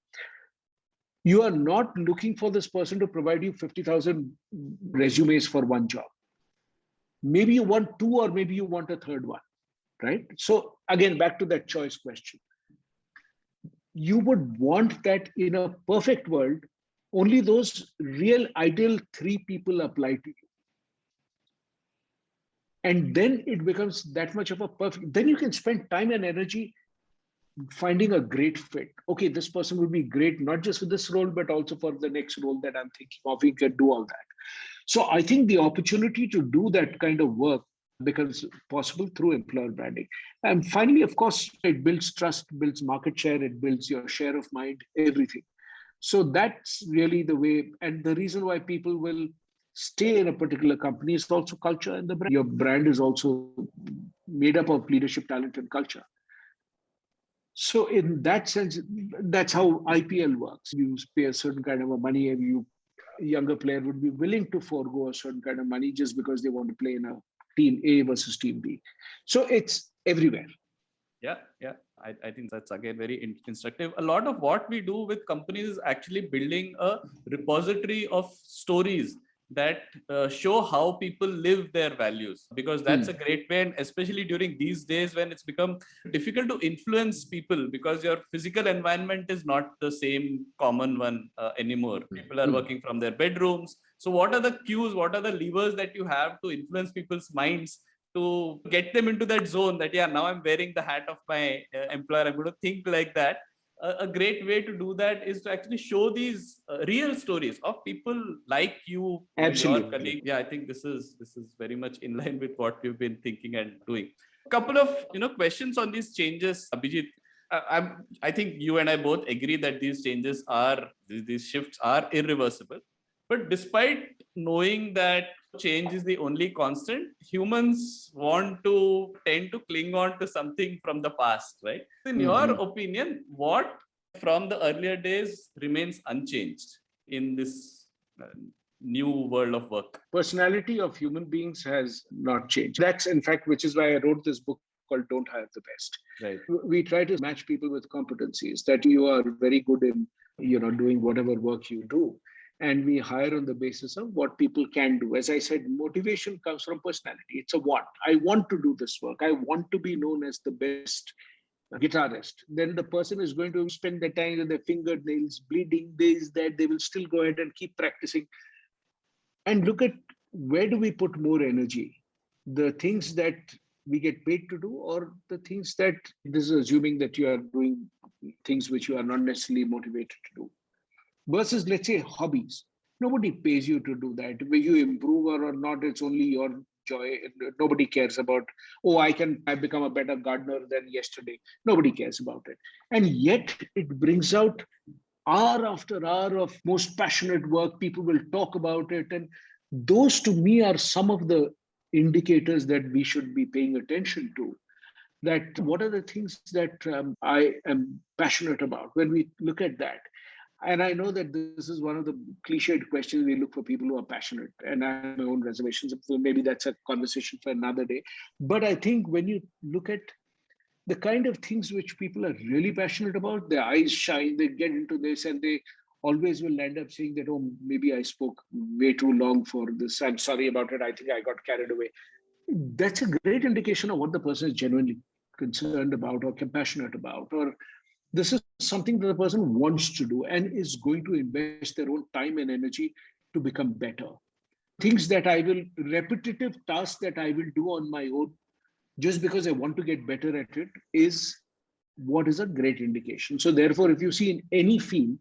you are not looking for this person to provide you 50,000 resumes for one job. Maybe you want two, or maybe you want a third one, right? So again, back to that choice question. You would want that in a perfect world, only those real ideal three people apply to you. And then it becomes that much of a perfect, then you can spend time and energy finding a great fit. Okay, this person would be great, not just for this role, but also for the next role that I'm thinking of. We can do all that. So I think the opportunity to do that kind of work becomes possible through employer branding. And finally, of course, it builds trust, builds market share, it builds your share of mind, everything. So that's really the way. And the reason why people will stay in a particular company is also culture and the brand. Your brand is also made up of leadership, talent, and culture. So in that sense, that's how IPL works. You pay a certain kind of a money, and a younger player would be willing to forego a certain kind of money just because they want to play in a team A versus team B. So it's everywhere. Yeah. I think that's again very instructive. A lot of what we do with companies is actually building a repository of stories that show how people live their values, because that's a great way. And especially during these days when it's become difficult to influence people because your physical environment is not the same common one anymore. People are working from their bedrooms. So what are the cues, what are the levers that you have to influence people's minds to get them into that zone that, yeah, now I'm wearing the hat of my employer, I'm going to think like that. a great way to do that is to actually show these real stories of people like you, your Absolutely. colleague. Yeah, I think this is very much in line with what we've been thinking and doing. A couple of questions on these changes, Abhijit. I think you and I both agree that these shifts are irreversible. But despite knowing that change is the only constant, humans tend to cling on to something from the past, right? In your opinion, what from the earlier days remains unchanged in this new world of work? Personality of human beings has not changed. That's in fact, which is why I wrote this book called Don't Hire the Best. Right. We try to match people with competencies that you are very good in, doing whatever work you do. And we hire on the basis of what people can do. As I said, motivation comes from personality. It's a want. I want to do this work. I want to be known as the best guitarist. Then the person is going to spend the time with their fingernails bleeding, this, that. They will still go ahead and keep practicing. And look at, where do we put more energy? The things that we get paid to do, or the things that, this is assuming that you are doing things which you are not necessarily motivated to do, versus, let's say, hobbies. Nobody pays you to do that. Whether you improve or not, it's only your joy. Nobody cares about, oh, I become a better gardener than yesterday. Nobody cares about it. And yet it brings out hour after hour of most passionate work. People will talk about it. And those to me are some of the indicators that we should be paying attention to. That what are the things that I am passionate about when we look at that. And I know that this is one of the cliched questions. We look for people who are passionate, and I have my own reservations. So maybe that's a conversation for another day. But I think when you look at the kind of things which people are really passionate about, their eyes shine, they get into this, and they always will end up saying that, oh, maybe I spoke way too long for this. I'm sorry about it. I think I got carried away. That's a great indication of what the person is genuinely concerned about or compassionate about, or this is something that the person wants to do and is going to invest their own time and energy to become better. Things that repetitive tasks that I will do on my own just because I want to get better at it is what is a great indication. So therefore, if you see in any field,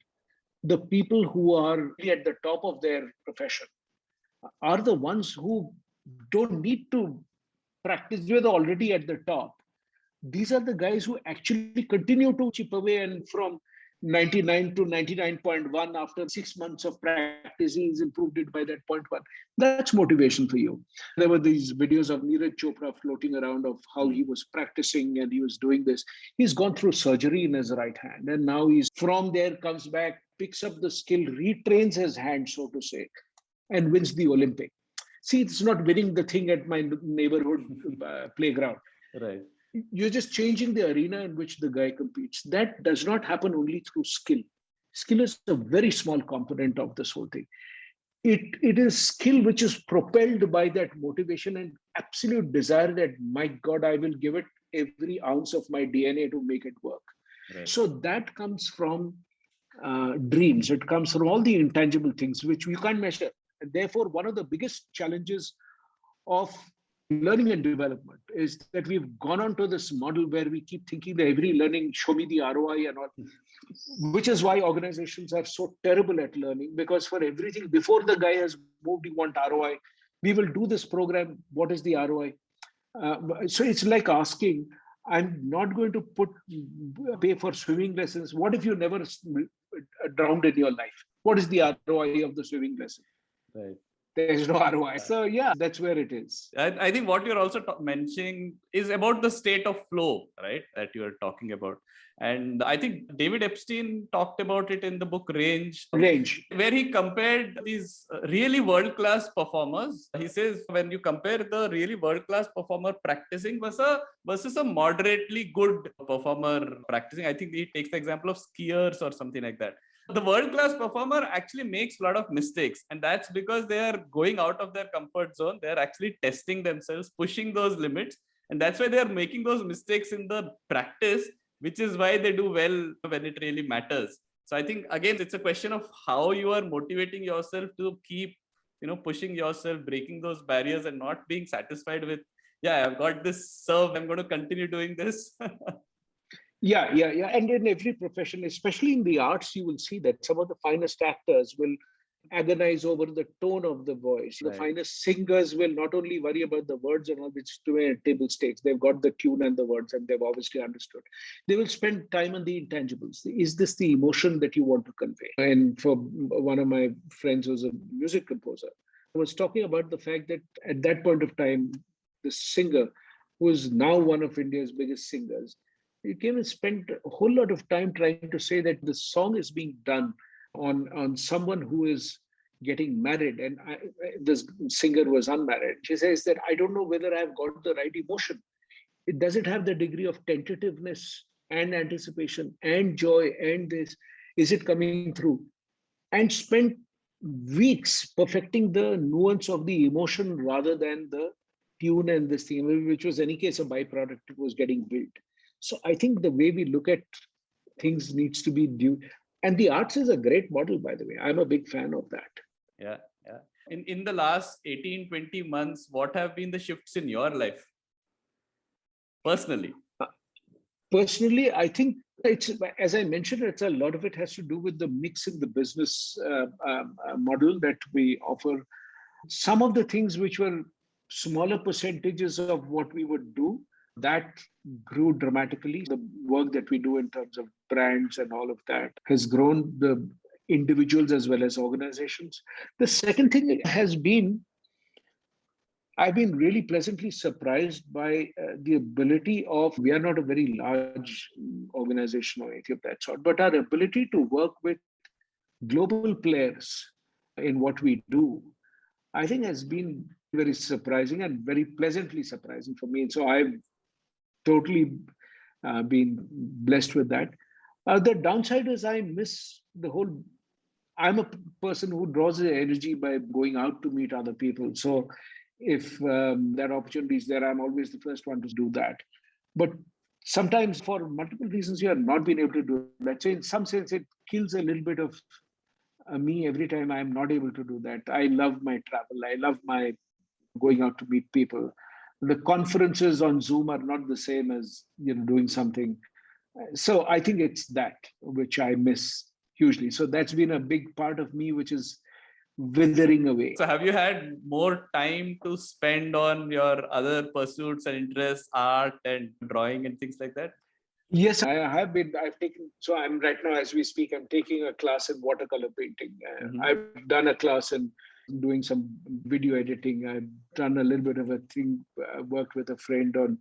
the people who are at the top of their profession are the ones who don't need to practice. They're already at the top. These are the guys who actually continue to chip away, and from 99 to 99.1 after 6 months of practice, he's improved it by that 0.1. That's motivation for you. There were these videos of Neeraj Chopra floating around of how he was practicing and he was doing this. He's gone through surgery in his right hand, and now he's from there, comes back, picks up the skill, retrains his hand, so to say, and wins the Olympic. See, it's not winning the thing at my neighborhood playground. Right. You're just changing the arena in which the guy competes. That does not happen only through skill. Skill is a very small component of this whole thing. It is skill which is propelled by that motivation and absolute desire that, my God, I will give it every ounce of my DNA to make it work. Right. So that comes from dreams. It comes from all the intangible things which we can't measure. And therefore, one of the biggest challenges of learning and development is that we've gone on to this model where we keep thinking that every learning, show me the ROI and all, which is why organizations are so terrible at learning, because for everything, before the guy has moved, you want ROI. We will do this program. What is the ROI? So it's like asking, I'm not going to pay for swimming lessons. What if you never drowned in your life? What is the ROI of the swimming lesson? Right. There's no ROI. So yeah, that's where it is. I think what you're also mentioning is about the state of flow, right? That you're talking about. And I think David Epstein talked about it in the book Range, where he compared these really world-class performers. He says, when you compare the really world-class performer practicing versus a moderately good performer practicing, I think he takes the example of skiers or something like that. The world-class performer actually makes a lot of mistakes, and that's because they are going out of their comfort zone. They're actually testing themselves, pushing those limits, and that's why they're making those mistakes in the practice, which is why they do well when it really matters. So I think, again, it's a question of how you are motivating yourself to keep, pushing yourself, breaking those barriers, and not being satisfied with, yeah, I've got this serve, I'm going to continue doing this. Yeah. And in every profession, especially in the arts, you will see that some of the finest actors will agonize over the tone of the voice. The Right. finest singers will not only worry about the words and all, which to table stakes. They've got the tune and the words, and they've obviously understood. They will spend time on the intangibles. Is this the emotion that you want to convey? And for one of my friends who's a music composer, I was talking about the fact that at that point of time, the singer, who is now one of India's biggest singers, he came and spent a whole lot of time trying to say that the song is being done on someone who is getting married, and this singer was unmarried. She says that I don't know whether I've got the right emotion. Does it have the degree of tentativeness and anticipation and joy and this? Is it coming through? And spent weeks perfecting the nuance of the emotion rather than the tune and this thing, which was any case a byproduct. It was getting built. So I think the way we look at things needs to be due. And the arts is a great model, by the way. I'm a big fan of that. Yeah. Yeah. In the last 18, 20 months, what have been the shifts in your life personally? Personally, I think it's, as I mentioned, it's a lot of it has to do with the mix in the business model that we offer. Some of the things which were smaller percentages of what we would do, that grew dramatically. The work that we do in terms of brands and all of that has grown, the individuals as well as organizations. The second thing has been, I've been really pleasantly surprised by the ability of, we are not a very large organization or anything of that sort, but our ability to work with global players in what we do, I think has been very surprising and very pleasantly surprising for me. And so I've totally been blessed with that. The downside is I miss the whole, I'm a person who draws the energy by going out to meet other people. So if there are opportunities there, I'm always the first one to do that. But sometimes for multiple reasons, you are not being able to do that. So in some sense, it kills a little bit of me every time I'm not able to do that. I love my travel. I love my going out to meet people. The conferences on Zoom are not the same as doing something. So I think it's that which I miss hugely. So that's been a big part of me, which is withering away. So have you had more time to spend on your other pursuits and interests, art and drawing and things like that? Yes, I have been. I've taken, so I'm right now, as we speak, I'm taking a class in watercolor painting. I've done a class in doing some video editing. I've done a little bit of a thing, worked with a friend on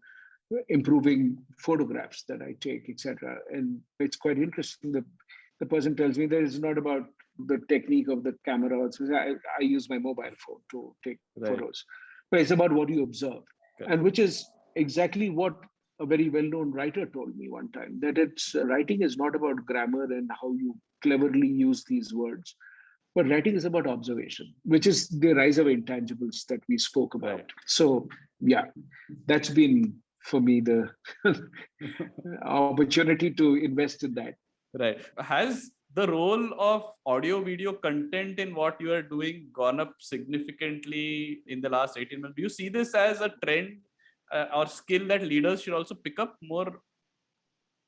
improving photographs that I take, etc. And it's quite interesting. The person tells me that it's not about the technique of the camera. I use my mobile phone to take photos, but it's about what you observe, and which is exactly what a very well-known writer told me one time, that it's writing is not about grammar and how you cleverly use these words, but writing is about observation, which is the rise of intangibles that we spoke about. Right. So yeah, that's been for me the opportunity to invest in that. Right. Has the role of audio video content in what you are doing gone up significantly in the last 18 months? Do you see this as a trend or skill that leaders should also pick up more?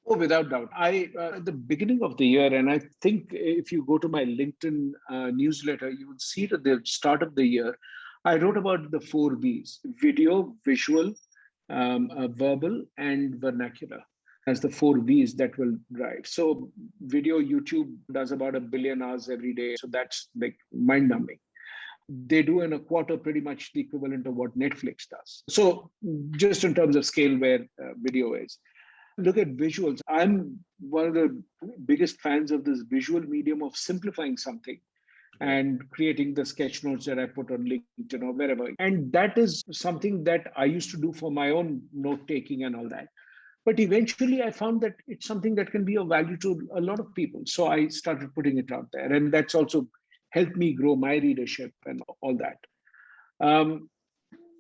Oh, without doubt. At the beginning of the year, and I think if you go to my LinkedIn newsletter, you will see at the start of the year, I wrote about the 4 V's: video, visual, verbal, and vernacular, as the 4 V's that will drive. So video, YouTube does about 1 billion hours every day. So that's like mind numbing. They do in a quarter pretty much the equivalent of what Netflix does. So just in terms of scale where video is. Look at visuals. I'm one of the biggest fans of this visual medium of simplifying something and creating the sketch notes that I put on LinkedIn or wherever. And that is something that I used to do for my own note taking and all that. But eventually I found that it's something that can be of value to a lot of people. So I started putting it out there. And that's also helped me grow my readership and all that.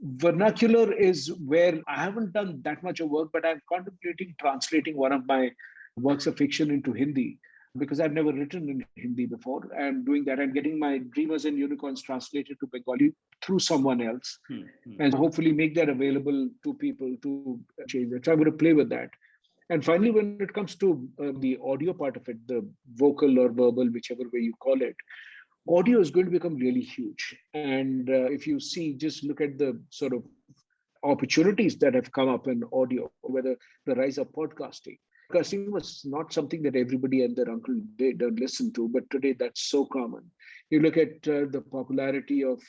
Vernacular is where I haven't done that much of work, but I'm contemplating translating one of my works of fiction into Hindi, because I've never written in Hindi before. I'm doing that. I'm getting my Dreamers and Unicorns translated to Bengali through someone else, and hopefully make that available to people to change that. So I'm going to play with that. And finally, when it comes to the audio part of it, the vocal or verbal, whichever way you call it, audio is going to become really huge. And if you see, just look at the sort of opportunities that have come up in audio, whether the rise of podcasting. Podcasting was not something that everybody and their uncle did or listened to, but today that's so common. You look at the popularity of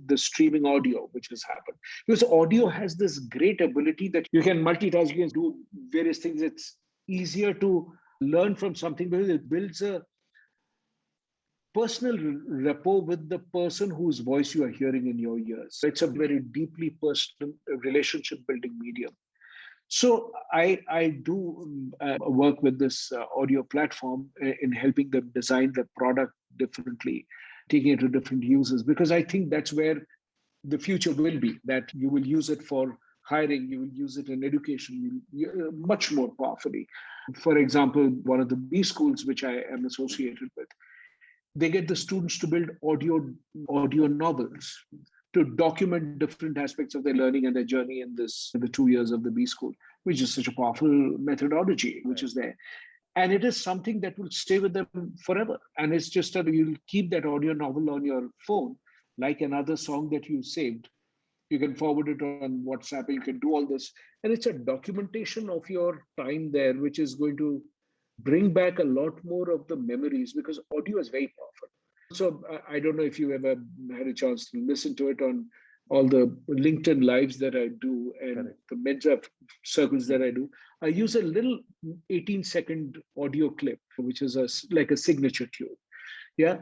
the streaming audio, which has happened. Because audio has this great ability that you can multitask, you can do various things. It's easier to learn from something because it builds a personal rapport with the person whose voice you are hearing in your ears. It's a very deeply personal relationship building medium. So I do work with this audio platform in helping them design the product differently, taking it to different users, because I think that's where the future will be, that you will use it for hiring, you will use it in education much more powerfully. For example, one of the B schools, which I am associated with, they get the students to build audio novels to document different aspects of their learning and their journey in the 2 years of the B school, which is such a powerful methodology, which is there. And it is something that will stay with them forever. And it's just that you'll keep that audio novel on your phone, like another song that you saved. You can forward it on WhatsApp, you can do all this. And it's a documentation of your time there, which is going to bring back a lot more of the memories, because audio is very powerful. So I don't know if you ever had a chance to listen to it on all the LinkedIn lives that I do and Correct. the Mensa circles that I do. I use a little 18-second audio clip, which is like a signature tune. Yeah.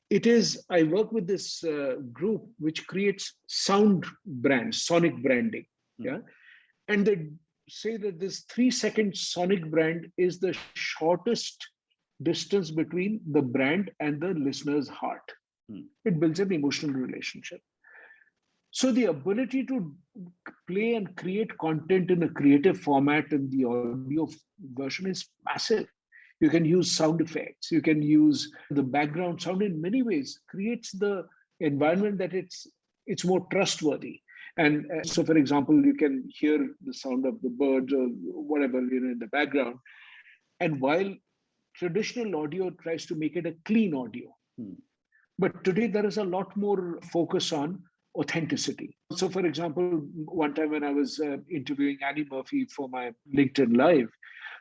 It is, I work with this group which creates sound brands, sonic branding. Yeah. And they say that this 3-second sonic brand is the shortest distance between the brand and the listener's heart. It builds an emotional relationship. So the ability to play and create content in a creative format in the audio version is massive. You can use sound effects, you can use the background sound in many ways, creates the environment that it's more trustworthy. And so, for example, you can hear the sound of the birds or whatever in the background. And while traditional audio tries to make it a clean audio, but today there is a lot more focus on authenticity. So, for example, one time when I was interviewing Annie Murphy for my LinkedIn Live,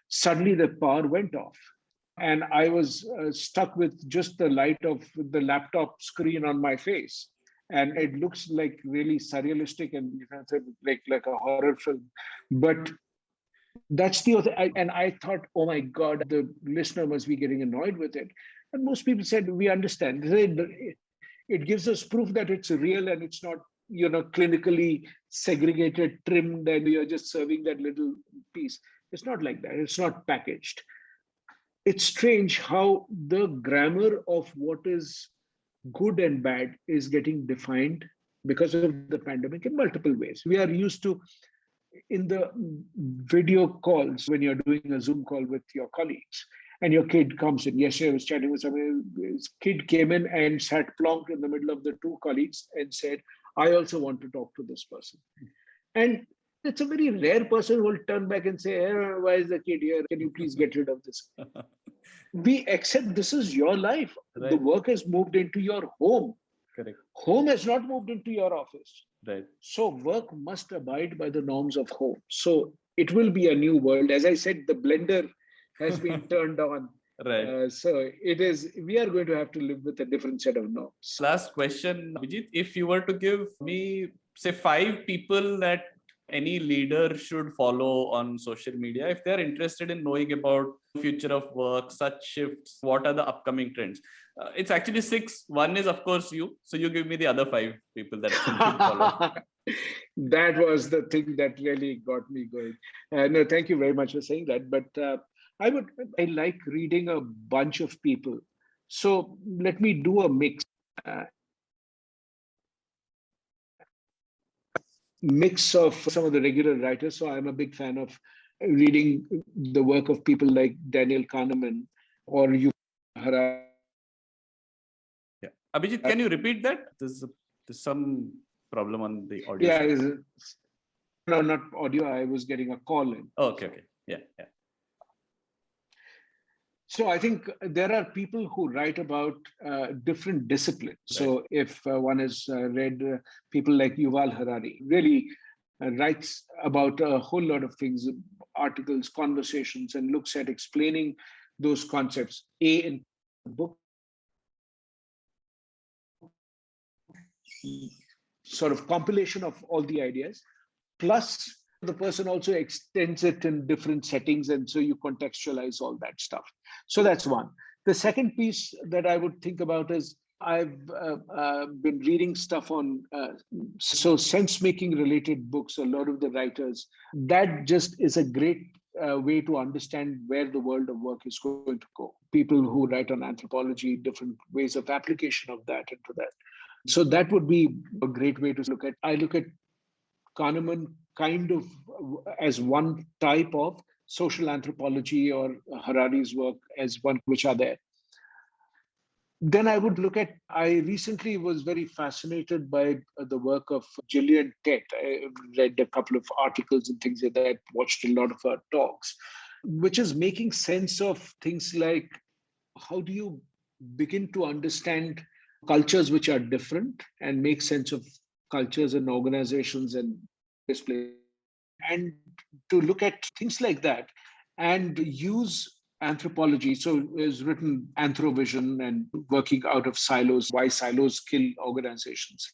suddenly the power went off. And I was stuck with just the light of the laptop screen on my face. And it looks like really surrealistic and like a horror film. But that's the other. And I thought, oh my God, the listener must be getting annoyed with it. And most people said, we understand. It gives us proof that it's real and it's not, clinically segregated, trimmed, and you're just serving that little piece. It's not like that. It's not packaged. It's strange how the grammar of what is good and bad is getting defined because of the pandemic in multiple ways. We are used to, in the video calls, when you're doing a Zoom call with your colleagues and your kid comes in. Yesterday I was chatting with somebody, his kid came in and sat plonked in the middle of the two colleagues and said, I also want to talk to this person. And it's a very rare person who will turn back and say, why is the kid here? Can you please get rid of this? We accept this is your life. Right. The work has moved into your home. Correct. Home has not moved into your office. Right. So work must abide by the norms of home. So it will be a new world. As I said, the blender has been turned on. Right. So we are going to have to live with a different set of norms. Last question, Abhijit, if you were to give me, say, 5 people that any leader should follow on social media, if they're interested in knowing about future of work, such shifts, what are the upcoming trends? It's actually 6. One is, of course, you. So you give me the other 5 people that should follow. That was the thing that really got me going. No, thank you very much for saying that. But I like reading a bunch of people. So let me do a mix. Mix of some of the regular writers. So I'm a big fan of reading the work of people like Daniel Kahneman or Harish. Yeah. Abhijit, can you repeat that? There's some problem on the audio. Yeah, no, not audio. I was getting a call in. Oh, okay. Yeah. So I think there are people who write about different disciplines. Right. So if one has read people like Yuval Harari, really writes about a whole lot of things, articles, conversations, and looks at explaining those concepts. In book, sort of compilation of all the ideas, plus the person also extends it in different settings, and so you contextualize all that stuff. So that's one. The second piece that I would think about is I've been reading stuff on so sense making related books. A lot of the writers, that just is a great way to understand where the world of work is going to go. People who write on anthropology, different ways of application of that into that. So that would be a great way to look at. I look at Kahneman kind of as one type of social anthropology, or Harari's work as one, which are there. Then I would look at, I recently was very fascinated by the work of Gillian Tett. I read a couple of articles and things like that, watched a lot of her talks, which is making sense of things like how do you begin to understand cultures which are different and make sense of cultures and organizations and display, and to look at things like that and use anthropology. So it's written Anthrovision and working out of silos, why silos kill organizations.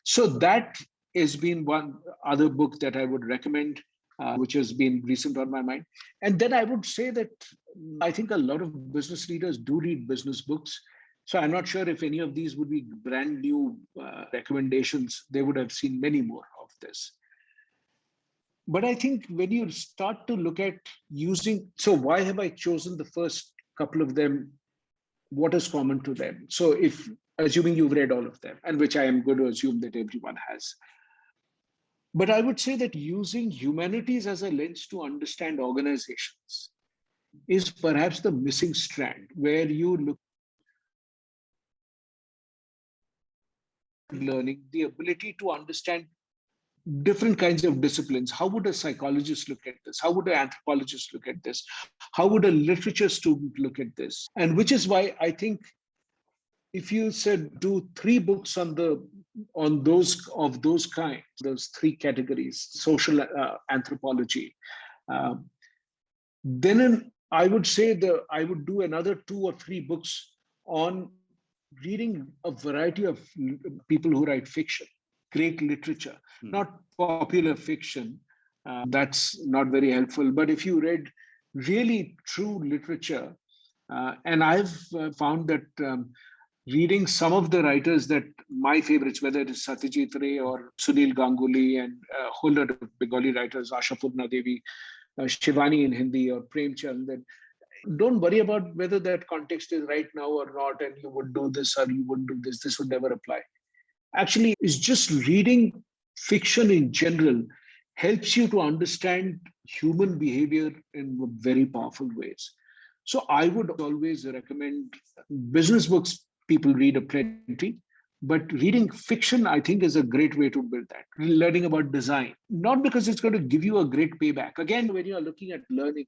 So that has been one other book that I would recommend, which has been recent on my mind. And then I would say that I think a lot of business leaders do read business books. So I'm not sure if any of these would be brand new recommendations. They would have seen many more of this. But I think when you start to look at using, so why have I chosen the first couple of them? What is common to them? So if, assuming you've read all of them, and which I am going to assume that everyone has. But I would say that using humanities as a lens to understand organizations is perhaps the missing strand, where you look at learning, the ability to understand different kinds of disciplines. How would a psychologist look at this? How would an anthropologist look at this? How would a literature student look at this? And which is why I think if you said do 3 books on those kinds, those 3 categories, social anthropology, then I would say I would do another 2 or 3 books on reading a variety of people who write fiction, great literature, not popular fiction. That's not very helpful. But if you read really true literature, and I've found that reading some of the writers that my favorites, whether it is Satyajit Ray or Sunil Ganguly and a whole lot of Bengali writers, Asha Purna Devi, Shivani in Hindi, or Premchand, that don't worry about whether that context is right now or not, and you would do this or you wouldn't do this. This would never apply. Actually, it's just reading fiction in general helps you to understand human behavior in very powerful ways. So I would always recommend business books. People read a plenty, but reading fiction, I think, is a great way to build that. Learning about design, not because it's going to give you a great payback. Again, when you're looking at learning,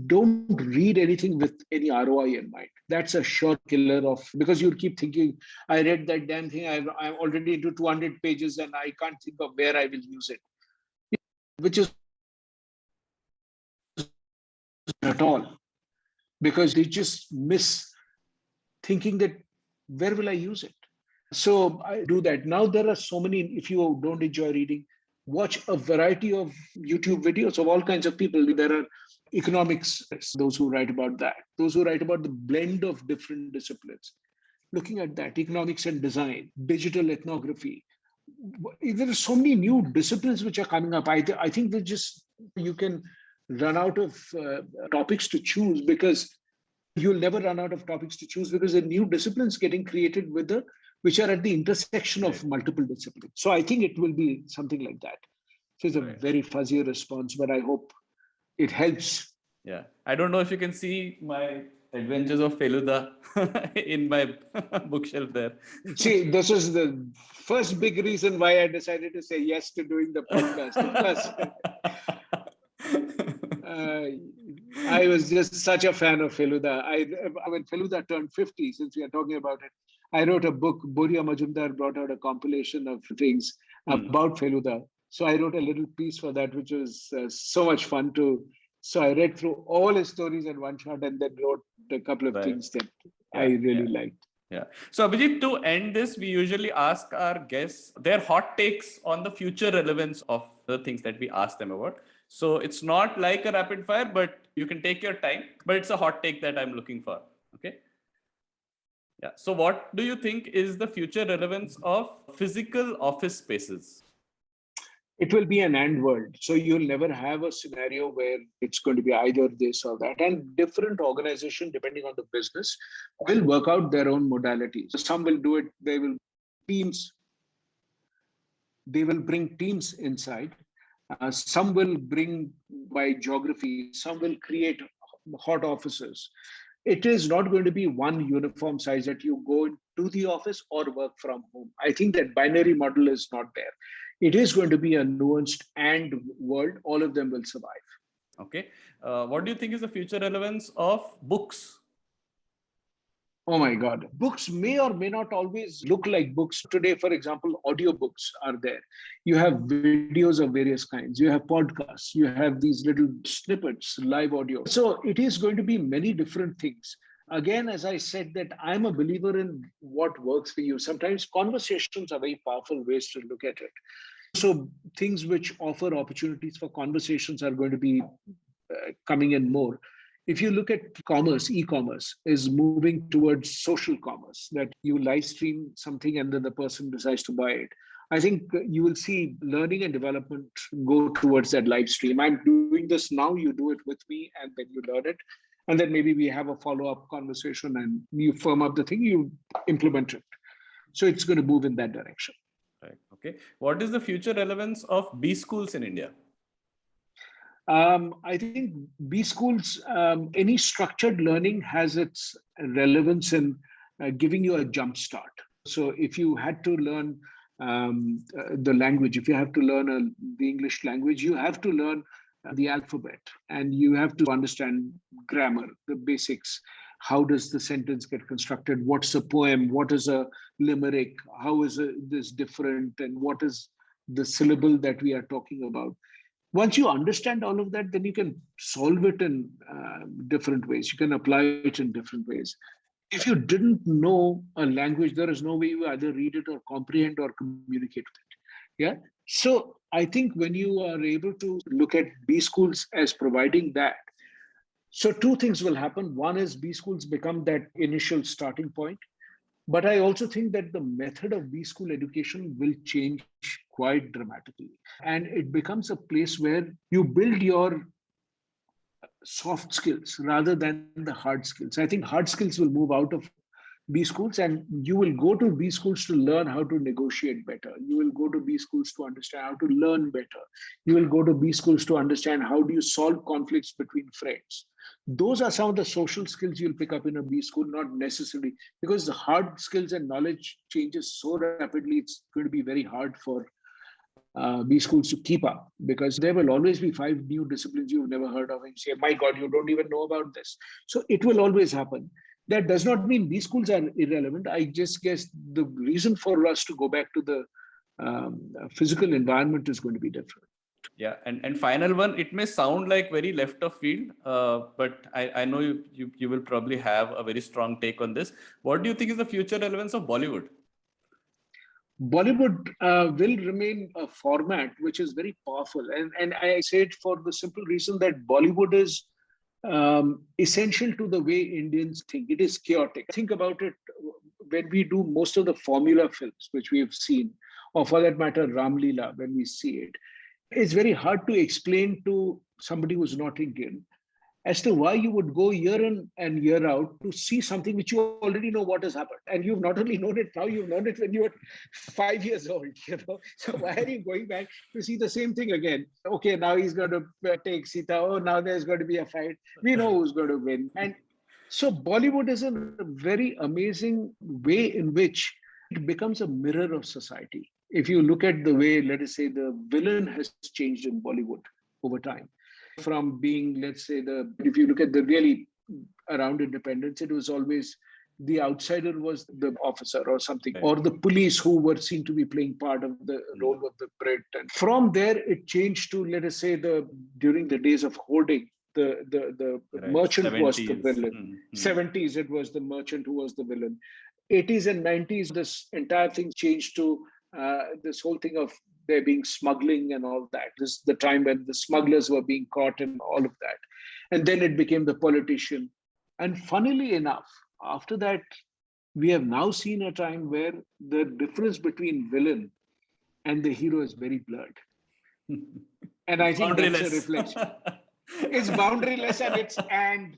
don't read anything with any ROI in mind. That's a sure killer of, because you'll keep thinking, I read that damn thing, I'm already into 200 pages and I can't think of where I will use it, which is at all, because they just miss thinking that where will I use it? So I do that. Now there are so many, if you don't enjoy reading, watch a variety of YouTube videos of all kinds of people. There are economics, those who write about that, those who write about the blend of different disciplines. Looking at that, economics and design, digital ethnography. There are so many new disciplines which are coming up. I think that just, you can run out of topics to choose, because you'll never run out of topics to choose, because the new disciplines getting created which are at the intersection of multiple disciplines. So I think it will be something like that. So it's a very fuzzy response, but I hope it helps. Yeah. I don't know if you can see my Adventures of Feluda in my bookshelf there. See, this is the first big reason why I decided to say yes to doing the podcast. Uh, I was just such a fan of Feluda. When Feluda turned 50, since we are talking about it, I wrote a book. Boria Majumdar brought out a compilation of things about Feluda. So I wrote a little piece for that, which was so much fun to. So I read through all his stories in one shot and then wrote a couple of Right. things that I Yeah, really liked. yeah. So Abhijit, to end this, we usually ask our guests their hot takes on the future relevance of the things that we ask them about. So it's not like a rapid fire, but you can take your time. But it's a hot take that I'm looking for. Okay. Yeah. So what do you think is the future relevance of physical office spaces? It will be an and world. So you'll never have a scenario where it's going to be either this or that. And different organization, depending on the business, will work out their own modalities. Some will do it, teams, they will bring teams inside. Some will bring by geography, some will create hot offices. It is not going to be one uniform size that you go to the office or work from home. I think that binary model is not there. It is going to be a nuanced and world. All of them will survive. Okay. What do you think is the future relevance of books? Oh my God. Books may or may not always look like books. Today, for example, audiobooks are there. You have videos of various kinds. You have podcasts. You have these little snippets, live audio. So it is going to be many different things. Again, as I said, that I'm a believer in what works for you. Sometimes conversations are very powerful ways to look at it. So things which offer opportunities for conversations are going to be coming in more. If you look at commerce, e-commerce is moving towards social commerce, that you live stream something and then the person decides to buy it. I think you will see learning and development go towards that live stream. I'm doing this now, you do it with me, and then you learn it. And then maybe we have a follow-up conversation and you firm up the thing, you implement it. So it's going to move in that direction. Right. Okay. What is the future relevance of B schools in India? I think B schools, any structured learning has its relevance in giving you a jump start. So if you had to learn the language, if you have to learn the English language, you have to learn the alphabet and you have to understand grammar, the basics. How does the sentence get constructed? What's a poem? What is a limerick? How is this different? And what is the syllable that we are talking about? Once you understand all of that, then you can solve it in different ways. You can apply it in different ways. If you didn't know a language, there is no way you either read it or comprehend or communicate with it. Yeah. So I think when you are able to look at B schools as providing that, so two things will happen. One is B schools become that initial starting point. But I also think that the method of B school education will change quite dramatically. And it becomes a place where you build your soft skills rather than the hard skills. I think hard skills will move out of B schools and you will go to B schools to learn how to negotiate better. You will go to B schools to understand how to learn better. You will go to B schools to understand how do you solve conflicts between friends. Those are some of the social skills you'll pick up in a B school, not necessarily because the hard skills and knowledge changes so rapidly. It's going to be very hard for B schools to keep up because there will always be 5 new disciplines you've never heard of and you say, my God, you don't even know about this. So it will always happen. That does not mean B schools are irrelevant. I just guess the reason for us to go back to the physical environment is going to be different. Yeah, and final one, it may sound like very left of field, but I know you will probably have a very strong take on this. What do you think is the future relevance of Bollywood? Bollywood will remain a format which is very powerful. And I say it for the simple reason that Bollywood is essential to the way Indians think. It is chaotic. Think about it when we do most of the formula films, which we have seen, or for that matter, Ram Leela, when we see it. It's very hard to explain to somebody who's not Indian as to why you would go year in and year out to see something which you already know what has happened. And you've not only known it now, you've known it when you were 5 years old, you know. So why are you going back to see the same thing again? Okay, now he's going to take Sita. Oh, now there's going to be a fight. We know who's going to win. And so Bollywood is a very amazing way in which it becomes a mirror of society. If you look at the way, let us say, the villain has changed in Bollywood over time, from being, let's say, if you look at the really around independence, it was always the outsider was the officer or something, or the police who were seen to be playing part of the role of the Brit. And from there, it changed to, let us say, during the days of hoarding, the merchant 70s. was the villain. 70s, it was the merchant who was the villain. 80s and 90s, this entire thing changed to this whole thing of there being smuggling and all that. This is the time when the smugglers were being caught and all of that. And then it became the politician. And funnily enough, after that, we have now seen a time where the difference between villain and the hero is very blurred. And I think that's a reflection. It's boundaryless, and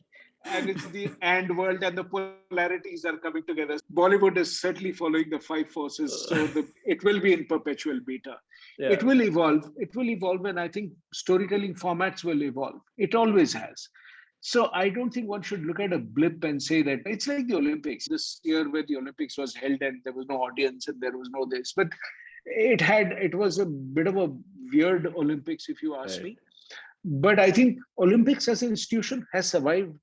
it's the and world, and the polarities are coming together. Bollywood is certainly following the five forces, so it will be in perpetual beta. Yeah. It will evolve. It will evolve, and I think storytelling formats will evolve. It always has. So I don't think one should look at a blip and say that it's like the Olympics. This year where the Olympics was held and there was no audience and there was no this, but it was a bit of a weird Olympics, if you ask me. But I think Olympics as an institution has survived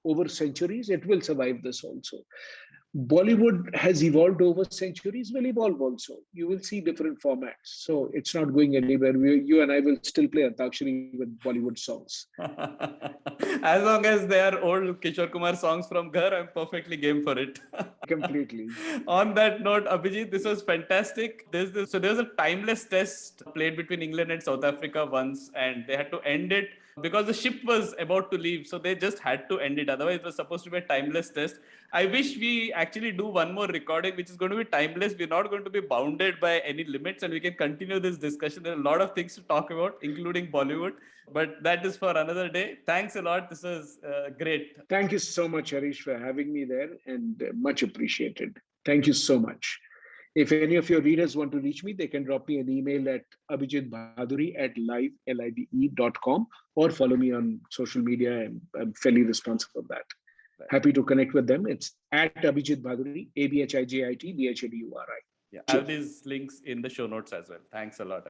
over centuries. It will survive this also. Bollywood has evolved over centuries, will evolve also. You will see different formats. So it's not going anywhere. You and I will still play Antakshari with Bollywood songs. As long as they are old Kishore Kumar songs from Ghar, I'm perfectly game for it. Completely. On that note, Abhijit, this was fantastic. So there was a timeless test played between England and South Africa once, and they had to end it because the ship was about to leave. So they just had to end it. Otherwise, it was supposed to be a timeless test. I wish we actually do one more recording, which is going to be timeless. We're not going to be bounded by any limits, and we can continue this discussion. There are a lot of things to talk about, including Bollywood, but that is for another day. Thanks a lot. This was great. Thank you so much, Harish, for having me there, and much appreciated. Thank you so much. If any of your readers want to reach me, they can drop me an email at abhijitbhaduri@live.com or follow me on social media. I'm fairly responsive for that. Happy to connect with them. It's at Abhijit Bhaduri, ABHIJIT BHADURI. Yeah, I have these links in the show notes as well. Thanks a lot.